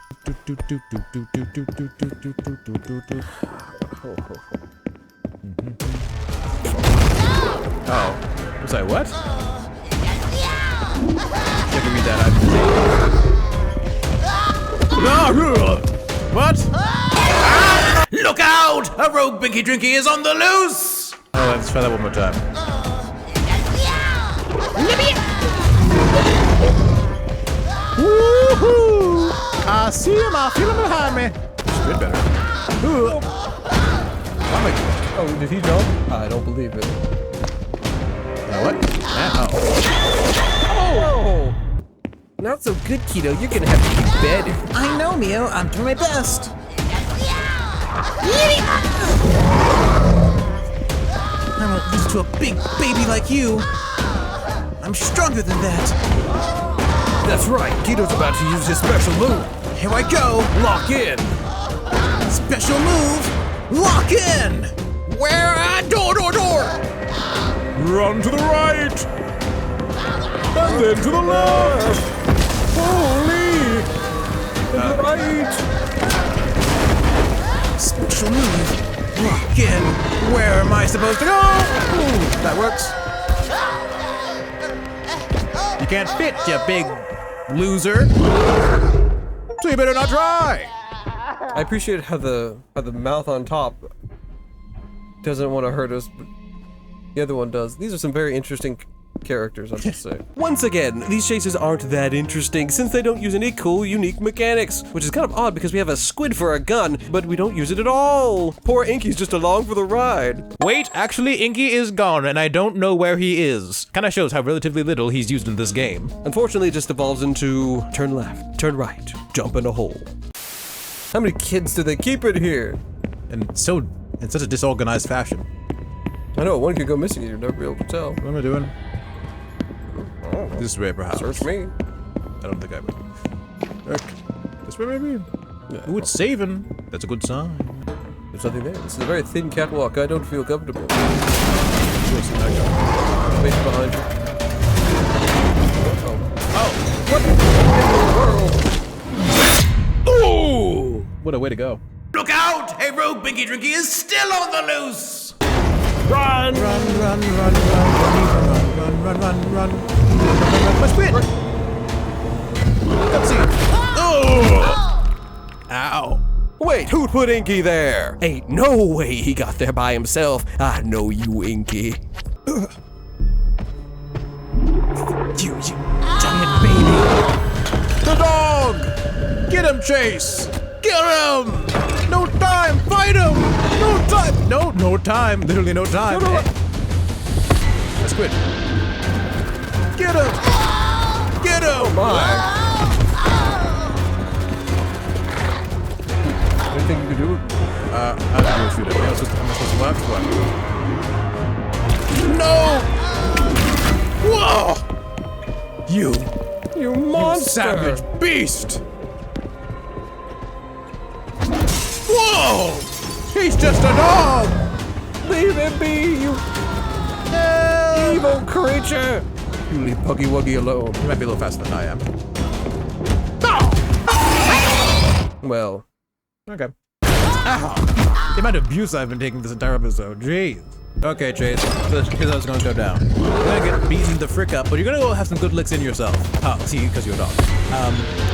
Oh. I'm sorry, what? You have to read that out. What? Look out! A rogue Binky Drinky is on the loose! Oh, let's try that one more time. Woohoo! I see him, I feel him behind me. It's good better.
Oh, did he jump? I don't believe it.
What?
Oh! Not so good, Keto. You're gonna have to do better.
I know, Mio. I'm doing my best.
I won't lose to a big baby like you. I'm stronger than that.
That's right. Keto's about to use his special move.
Here I go.
Lock in.
Special move. Lock in. Where at? Door.
Run to the right! And then to the left! Holy! To the right!
Special move. Lock in. Where am I supposed to go? Ooh, that works. You can't fit, you big loser. So you better not try.
I appreciate how the mouth on top doesn't want to hurt us, but the other one does. These are some very interesting characters, I must say. Once again, these chases aren't that interesting since they don't use any cool, unique mechanics, which is kind of odd because we have a squid for a gun, but we don't use it at all. Poor Inky's just along for the ride.
Wait, actually, Inky is gone, and I don't know where he is. Kinda shows how relatively little he's used in this game.
Unfortunately, it just evolves into turn left, turn right, jump in a hole. How many kids do they keep in here?
And in such a disorganized fashion.
I know, one could go missing and you'd never be able to tell.
What am I doing?
Oh,
this way, perhaps.
Search me.
I don't think I would. Okay. This way, maybe?
Yeah.
Ooh, it's saving. That's a good sign.
There's nothing there. This is a very thin catwalk. I don't feel comfortable.
Space behind you.
Oh. What in the world?
What a way to go.
Look out! A rogue Binky Drinky is still on the loose!
Run! Run, run, run, run, run, run, run, run, run. My squid! Cutscene. Oh!
Ow. Wait, who put Inky there? Ain't no way he got there by himself. I know you, Inky.
You giant baby. The dog! Get him, Chase! Get him! No time! Fight him! No time! No time. Literally no time. That's good. Get him! Get him!
Oh my. Anything you can do?
I don't know shoot him. I'm supposed to watch one. No! Whoa! You
monster!
Savage beast! Whoa! He's just a dog!
Leave him be, you evil creature! You leave Puggy Wuggy alone.
You might be a little faster than I am.
Well.
Okay. Ow! The amount of abuse I've been taking this entire episode. Jeez. Okay, Chase. Here's how it's gonna go down. You're gonna get beaten the frick up, but you're gonna go have some good licks in yourself. Oh, see, because you're a dog.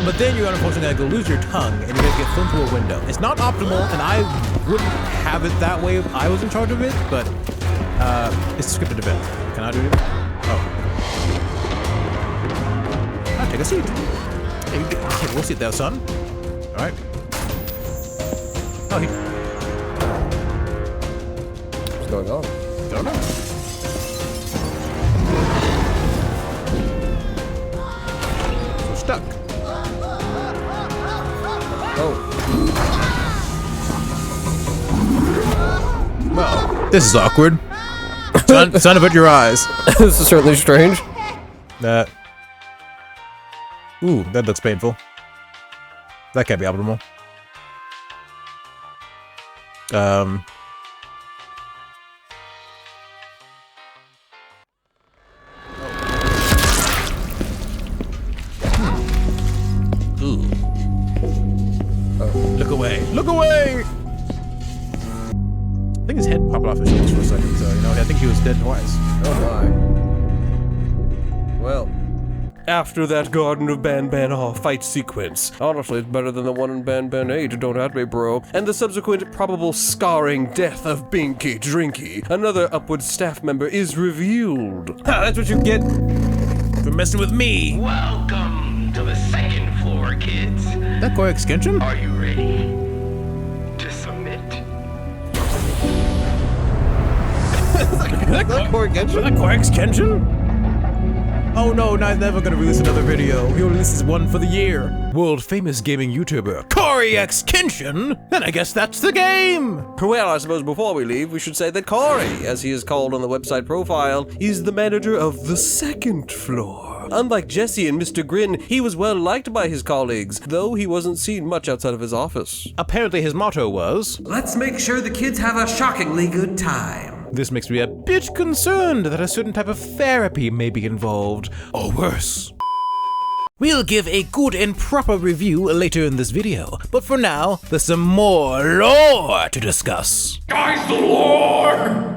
But then you're unfortunately gonna go lose your tongue, and you're gonna get thrown through a window. It's not optimal, and I wouldn't have it that way if I was in charge of it, but it's a scripted event. Can I do it? Oh. I'll take a seat. Hey, we'll sit there, son. All right. Oh,
What's going on?
Don't know. So stuck.
Oh.
Well, this is awkward. Son, avert your eyes.
This is certainly strange.
Ooh, that looks painful. That can't be optimal. Ooh. Look away! Look away! I think his head popped off his shoulders for a second, so, you know, I think he was dead twice.
Oh my. Well. After that Garden of Ban Ban fight sequence, honestly it's better than the one in Ban Ban 8, don't at me bro, and the subsequent probable scarring death of Binky Drinky, another Upward staff member is revealed.
That's what you get for messing with me!
Welcome to the second floor, kids.
That core extension?
Are you ready to submit?
That core extension? That core extension? Oh no, not never gonna release another video. He releases one for the year. World famous gaming YouTuber, Corey X Kenshin? Then I guess that's the game!
Well, I suppose before we leave, we should say that Corey, as he is called on the website profile, is the manager of the second floor. Unlike Jesse and Mr. Grin, he was well liked by his colleagues, though he wasn't seen much outside of his office.
Apparently his motto was,
let's make sure the kids have a shockingly good time.
This makes me a bit concerned that a certain type of therapy may be involved, or worse. We'll give a good and proper review later in this video, but for now, there's some more lore to discuss.
Guys, the lore!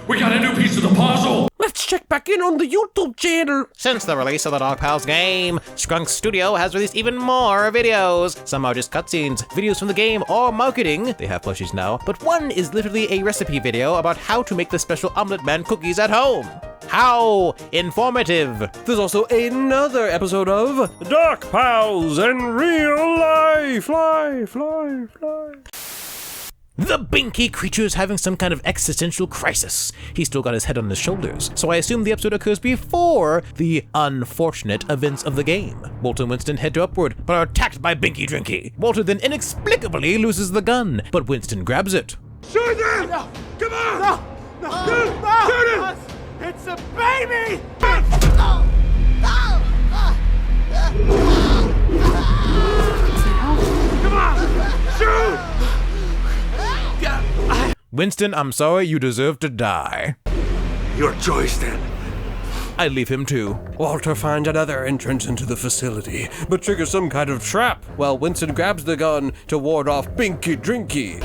We got a new piece of the puzzle!
Let's check back in on the YouTube channel.
Since the release of the darkpals game, Skunk Studio has released even more videos. Some are just cutscenes, videos from the game, or marketing. They have plushies now, but one is literally a recipe video about how to make the special Omelette Man cookies at home. How informative!
There's also another episode of
Darkpals and Real Life.
The Binky creature's having some kind of existential crisis. He's still got his head on his shoulders, so I assume the episode occurs before the unfortunate events of the game. Walter and Winston head to Upward, but are attacked by Binky Drinky. Walter then inexplicably loses the gun, but Winston grabs it.
Shoot him! No. Come on!
No!
Shoot him!
It's a baby!
Come on! Shoot!
Winston, I'm sorry, you deserve to die.
Your choice, then.
I'd leave him too.
Walter finds another entrance into the facility, but triggers some kind of trap, while Winston grabs the gun to ward off Binky Drinky.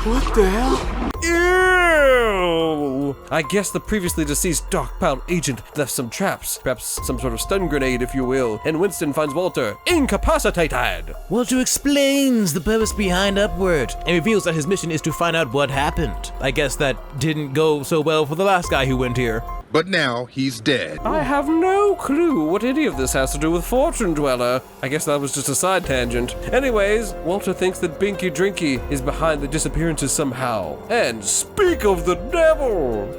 What the hell?
Ew! I guess the previously deceased darkpal agent left some traps, perhaps some sort of stun grenade, if you will, and Winston finds Walter incapacitated.
Walter explains the purpose behind Upward and reveals that his mission is to find out what happened. I guess that didn't go so well for the last guy who went here.
But now he's dead.
I have no clue what any of this has to do with Fortune Dweller. I guess that was just a side tangent. Anyways, Walter thinks that Binky Drinky is behind the disappearances somehow. And speak of the devil!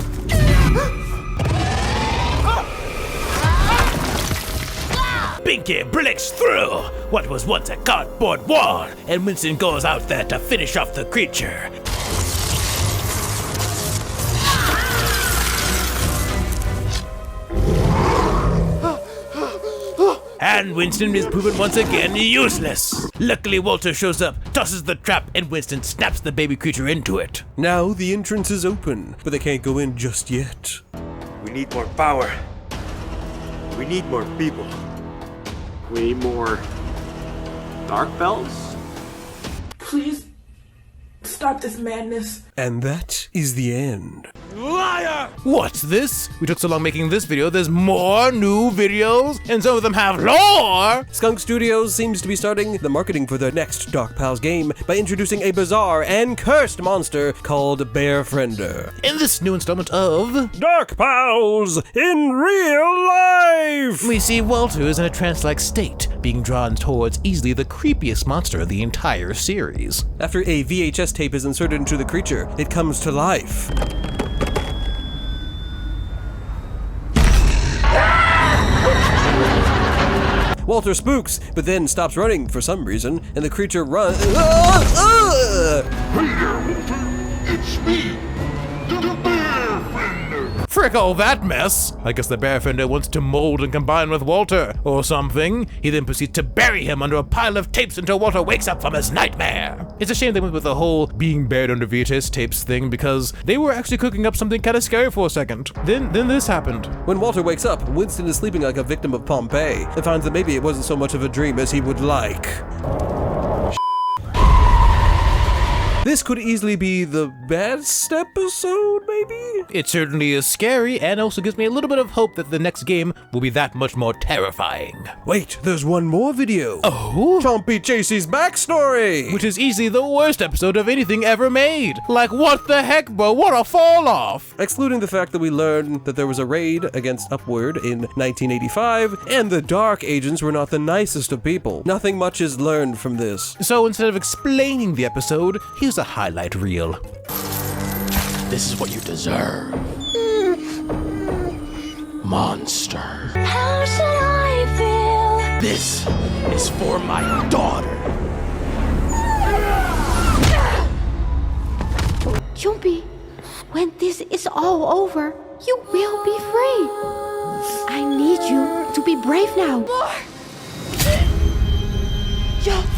Binky breaks through what was once a cardboard wall, and Winston goes out there to finish off the creature. And Winston is proven once again useless. Luckily, Walter shows up, tosses the trap, and Winston snaps the baby creature into it.
Now the entrance is open, but they can't go in just yet.
We need more power. We need more people.
We need more darkpals?
Please stop this madness.
And that is the end.
Liar! What's this? We took so long making this video, there's more new videos, and some of them have lore!
Skunk Studios seems to be starting the marketing for their next Darkpals game by introducing a bizarre and cursed monster called Bear Friender.
In this new installment of
Darkpals in real life!
We see Walter is in a trance-like state, being drawn towards easily the creepiest monster of the entire series.
After a VHS tape is inserted into the creature, it comes to life. Walter spooks, but then stops running for some reason, and the creature runs.
Hey there, Walter. It's me, the Bear Friender.
Frick all that mess! I guess the Bear Friender wants to mold and combine with Walter, or something. He then proceeds to bury him under a pile of tapes until Walter wakes up from his nightmare. It's a shame they went with the whole being buried under VHS tapes thing, because they were actually cooking up something kind of scary for a second. Then this happened.
When Walter wakes up, Winston is sleeping like a victim of Pompeii, and finds that maybe it wasn't so much of a dream as he would like. This could easily be the best episode, maybe?
It certainly is scary, and also gives me a little bit of hope that the next game will be that much more terrifying.
Wait, there's one more video.
Oh?
Chompy Chasey's backstory!
Which is easily the worst episode of anything ever made. Like, what the heck, bro? What a fall off!
Excluding the fact that we learned that there was a raid against Upward in 1985, and the Dark Agents were not the nicest of people. Nothing much is learned from this.
So instead of explaining the episode, here's a highlight reel. This is what you deserve. Monster.
How should I feel?
This is for my daughter.
Chompy, when this is all over, you will be free. I need you to be brave now.
Chompy.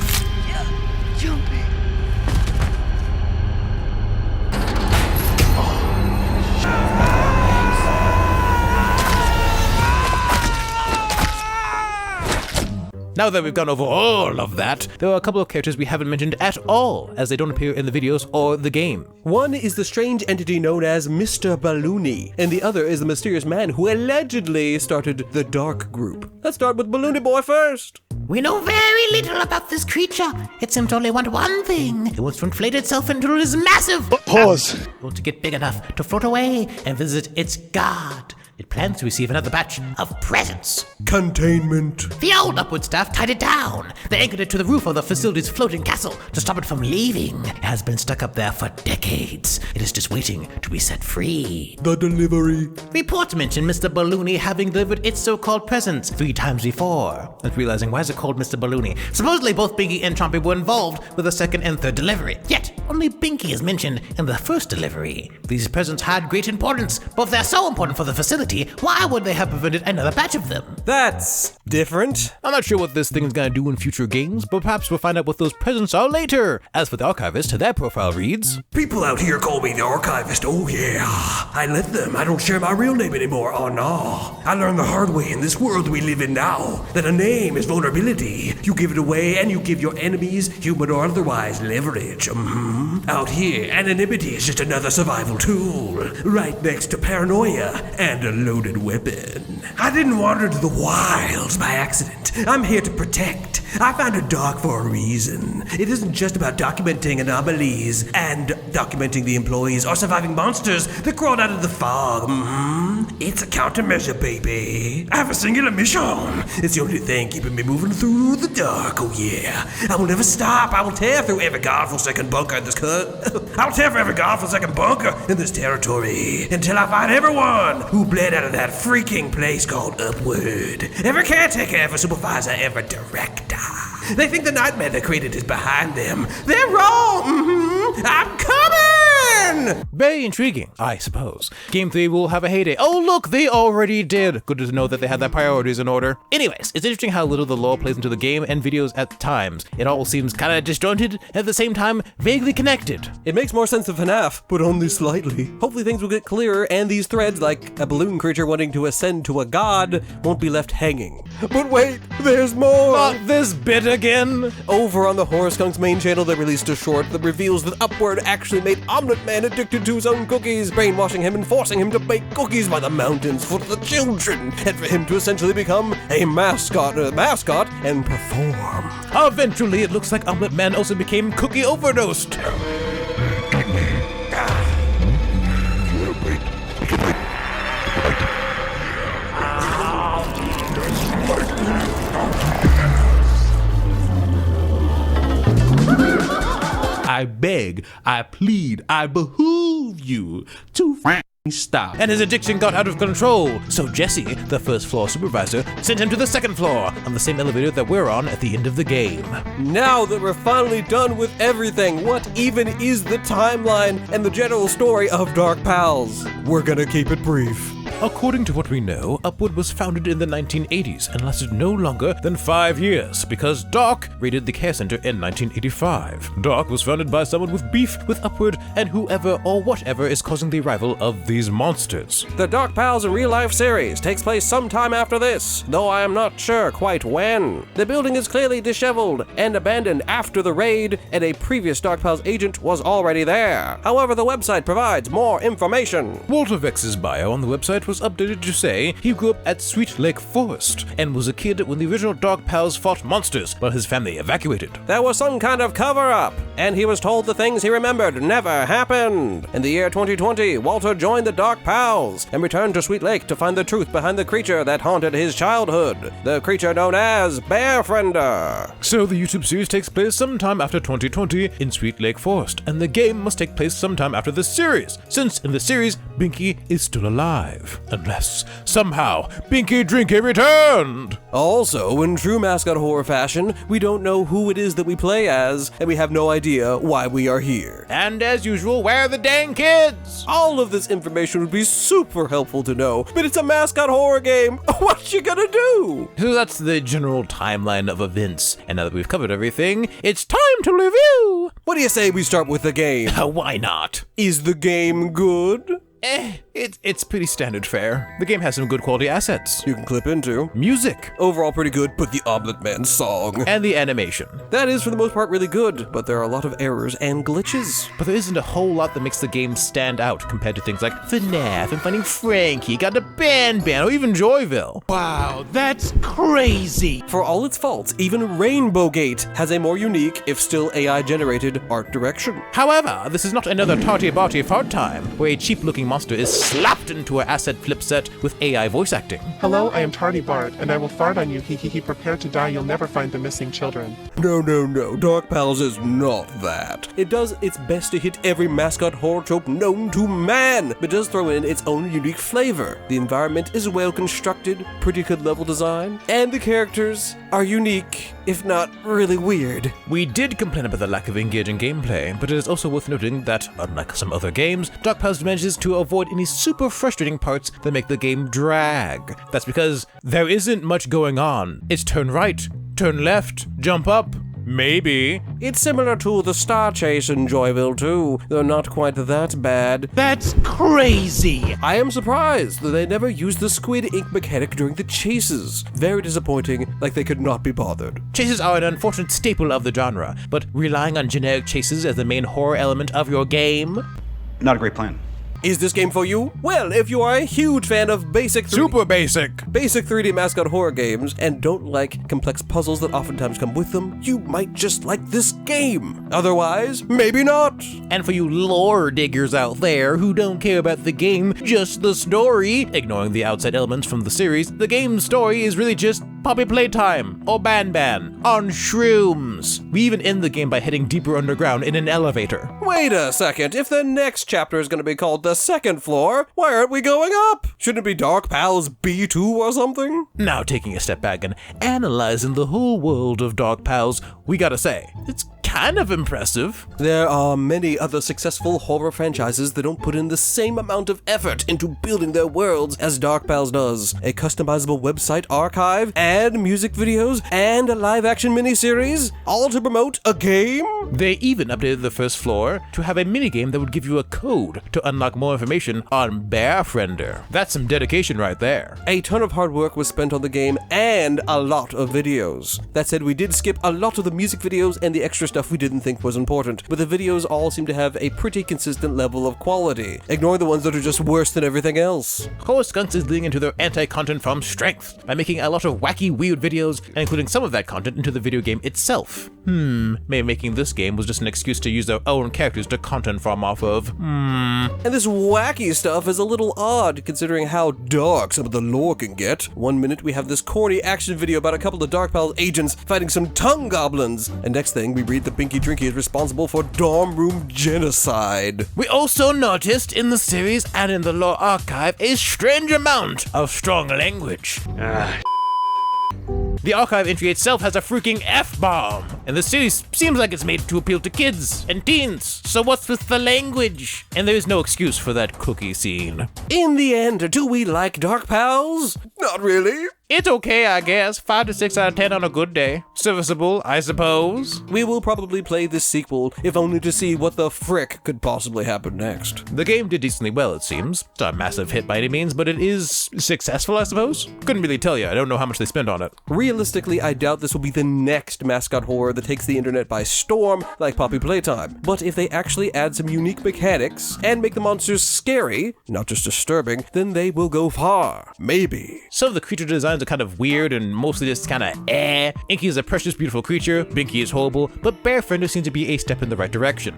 Now that we've gone over all of that, there are a couple of characters we haven't mentioned at all, as they don't appear in the videos or the game.
One is the strange entity known as Mr. Balloony, and the other is the mysterious man who allegedly started the Dark Group. Let's start with Balloony Boy first.
We know very little about this creature. It seems to only want one thing. It wants to inflate itself until it is massive.
Pause.
It wants to get big enough to float away and visit its god. It plans to receive another batch of presents.
Containment.
The old Upward staff tied it down. They anchored it to the roof of the facility's floating castle to stop it from leaving. It has been stuck up there for decades. It is just waiting to be set free.
The delivery.
Reports mention Mr. Balloony having delivered its so-called presents 3 times before. And realizing, why is it called Mr. Balloony? Supposedly both Binky and Chompy were involved with the second and third delivery. Yet, only Binky is mentioned in the first delivery. These presents had great importance, but they're so important for the facility facility, why would they have prevented another batch of them?
That's different.
I'm not sure what this thing is gonna do in future games, but perhaps we'll find out what those presents are later. As for the archivist, their profile reads,
People out here call me the archivist, oh yeah. I let them, I don't share my real name anymore, oh no. I learned the hard way in this world we live in now, that a name is vulnerability. You give it away and you give your enemies, human or otherwise, leverage. Out here, anonymity is just another survival tool, right next to paranoia and a loaded weapon. I didn't wander to the wilds by accident. I'm here to protect. I found a dark for a reason. It isn't just about documenting anomalies and documenting the employees or surviving monsters that crawled out of the fog. It's a countermeasure, baby. I have a singular mission. It's the only thing keeping me moving through the dark, oh yeah. I will never stop. I will tear through every godforsaken bunker in this I'll tear through every godforsaken bunker in this territory until I find everyone who bled out of that freaking place called Upward. Every caretaker, every supervisor, every director. They think the nightmare they created is behind them. They're wrong. I'm coming!
Very intriguing, I suppose. Game 3 will have a heyday. Oh look, they already did! Good to know that they had their priorities in order. Anyways, it's interesting how little the lore plays into the game and videos at times. It all seems kinda disjointed, and at the same time, vaguely connected.
It makes more sense than FNAF, but only slightly. Hopefully things will get clearer, and these threads, like a balloon creature wanting to ascend to a god, won't be left hanging. But wait, there's more!
Not this bit again!
Over on the Horror Skunks main channel, they released a short that reveals that Upward actually made Omelet Man addicted to his own cookies, brainwashing him and forcing him to bake cookies by the mountains for the children, and for him to essentially become a mascot and perform.
Eventually, it looks like Omelet Man also became cookie overdosed.
I beg, I plead, I behoove you to stop.
And his addiction got out of control, so Jesse, the first floor supervisor, sent him to the second floor on the same elevator that we're on at the end of the game.
Now that we're finally done with everything, what even is the timeline and the general story of Dark Pals? We're gonna keep it brief.
According to what we know, Upward was founded in the 1980s and lasted no longer than 5 years because Dark raided the care center in 1985. Dark was founded by someone with beef with Upward and whoever or whatever is causing the arrival of these monsters.
The Dark Pals in Real Life series takes place sometime after this, though I am not sure quite when. The building is clearly disheveled and abandoned after the raid, and a previous Dark Pals agent was already there. However, the website provides more information.
Walter Vex's bio on the website was updated to say he grew up at Sweet Lake Forest and was a kid when the original Dark Pals fought monsters while his family evacuated.
There was some kind of cover-up, and he was told the things he remembered never happened. In the year 2020, Walter joined the Dark Pals and returned to Sweet Lake to find the truth behind the creature that haunted his childhood, the creature known as Bearfriender.
So the YouTube series takes place sometime after 2020 in Sweet Lake Forest, and the game must take place sometime after the series, since in the series, Binky is still alive. Unless, somehow, Binky Drinky returned!
Also, in true Mascot horror fashion, we don't know who it is that we play as, and we have no idea why we are here.
And as usual, where are the dang kids?
All of this information would be super helpful to know, but it's a Mascot horror game. What you gonna do?
So that's the general timeline of events, and now that we've covered everything, it's time to review!
What do you say we start with the game?
Why not?
Is the game good?
It's pretty standard fare. The game has some good quality assets.
You can clip into.
Music.
Overall pretty good, but the Omelet Man song.
And the animation.
That is for the most part really good, but there are a lot of errors and glitches.
But there isn't a whole lot that makes the game stand out compared to things like FNAF and Finding Frankie, Got a Band, or even Joyville.
Wow, that's crazy.
For all its faults, even Rainbow Gate has a more unique, if still AI-generated, art direction.
However, this is not another tarty-barty fart time, where a cheap-looking monster is slapped into an asset flip set with AI voice acting.
Hello, I am Tardy Bart, and I will fart on you, hee. Prepare to die, you'll never find the missing children.
No, Dark Pals is not that. It does its best to hit every Mascot horror trope known to man, but does throw in its own unique flavor. The environment is well constructed, pretty good level design, and the characters are unique, if not really weird.
We did complain about the lack of engaging gameplay, but it is also worth noting that, unlike some other games, Dark Pals manages to avoid any super frustrating parts that make the game drag. That's because there isn't much going on. It's turn right, turn left, jump up. Maybe.
It's similar to the Star Chase in Joyville too, though not quite that bad.
That's crazy!
I am surprised that they never used the squid ink mechanic during the chases. Very disappointing, like they could not be bothered.
Chases are an unfortunate staple of the genre, but relying on generic chases as the main horror element of your game?
Not a great plan.
Is this game for you? Well, if you are a huge fan of basic 3D mascot horror games and don't like complex puzzles that oftentimes come with them, you might just like this game. Otherwise, maybe not.
And for you lore diggers out there who don't care about the game, just the story, ignoring the outside elements from the series, the game's story is really just Poppy Playtime or Ban Ban on shrooms. We even end the game by heading deeper underground in an elevator.
Wait a second, if the next chapter is going to be called The Second Floor, why aren't we going up? Shouldn't it be Dark Pals B2 or something?
Now taking a step back and analyzing the whole world of Dark Pals, we gotta say, it's kind of impressive.
There are many other successful horror franchises that don't put in the same amount of effort into building their worlds as Dark Pals does. A customizable website archive, and music videos, and a live-action miniseries, all to promote a game?
They even updated the first floor to have a minigame that would give you a code to unlock more information on Bearfriender. That's some dedication right there.
A ton of hard work was spent on the game and a lot of videos. That said, we did skip a lot of the music videos and the extra stuff we didn't think was important, but the videos all seem to have a pretty consistent level of quality, ignoring the ones that are just worse than everything else.
Horror Skunks is leaning into their anti-content from strength by making a lot of wacky, weird videos and including some of that content into the video game itself. Maybe making this game was just an excuse to use their own characters to content farm off of.
And this wacky stuff is a little odd considering how dark some of the lore can get. One minute we have this corny action video about a couple of Dark Pals agents fighting some tongue goblins, and next thing we read the Binky Drinky is responsible for dorm room genocide.
We also noticed in the series and in the lore archive a strange amount of strong language. The archive entry itself has a freaking F-bomb, and the series seems like it's made to appeal to kids and teens, so what's with the language? And there is no excuse for that cookie scene.
In the end, do we like Dark Pals? Not really.
It's okay, I guess. 5 to 6 out of 10 on a good day. Serviceable, I suppose.
We will probably play this sequel, if only to see what the frick could possibly happen next.
The game did decently well, it seems. It's not a massive hit by any means, but it is successful, I suppose. Couldn't really tell you. I don't know how much they spent on it.
Realistically, I doubt this will be the next mascot horror that takes the internet by storm, like Poppy Playtime. But if they actually add some unique mechanics and make the monsters scary, not just disturbing, then they will go far. Maybe.
Some of the creature designs are kind of weird and mostly just kind of Inky is a precious, beautiful creature, Binky is horrible, but Bearfriender seems to be a step in the right direction.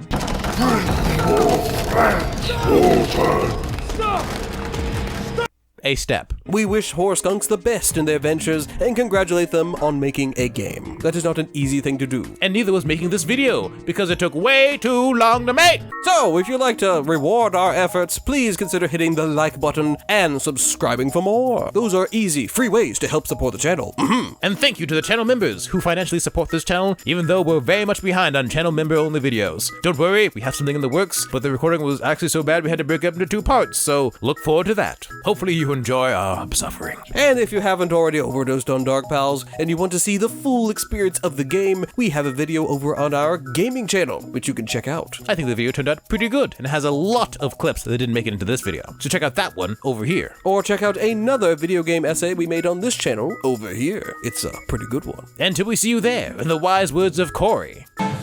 A step.
We wish Horror Skunks the best in their ventures and congratulate them on making a game. That is not an easy thing to do.
And neither was making this video, because it took way too long to make.
So, if you'd like to reward our efforts, please consider hitting the like button and subscribing for more. Those are easy, free ways to help support the channel.
And thank you to the channel members who financially support this channel, even though we're very much behind on channel member-only videos. Don't worry, we have something in the works, but the recording was actually so bad we had to break it up into 2 parts, so look forward to that. Hopefully you enjoy our suffering.
And if you haven't already overdosed on Dark Pals and you want to see the full experience of the game, we have a video over on our gaming channel, which you can check out.
I think the video turned out pretty good and has a lot of clips that didn't make it into this video. So check out that one over here.
Or check out another video game essay we made on this channel over here. It's a pretty good one.
Until we see you there, in the wise words of Corey.
What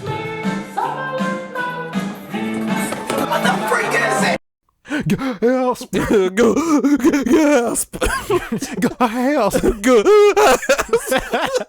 the freak is it?
Gasp! Gasp!
Gasp!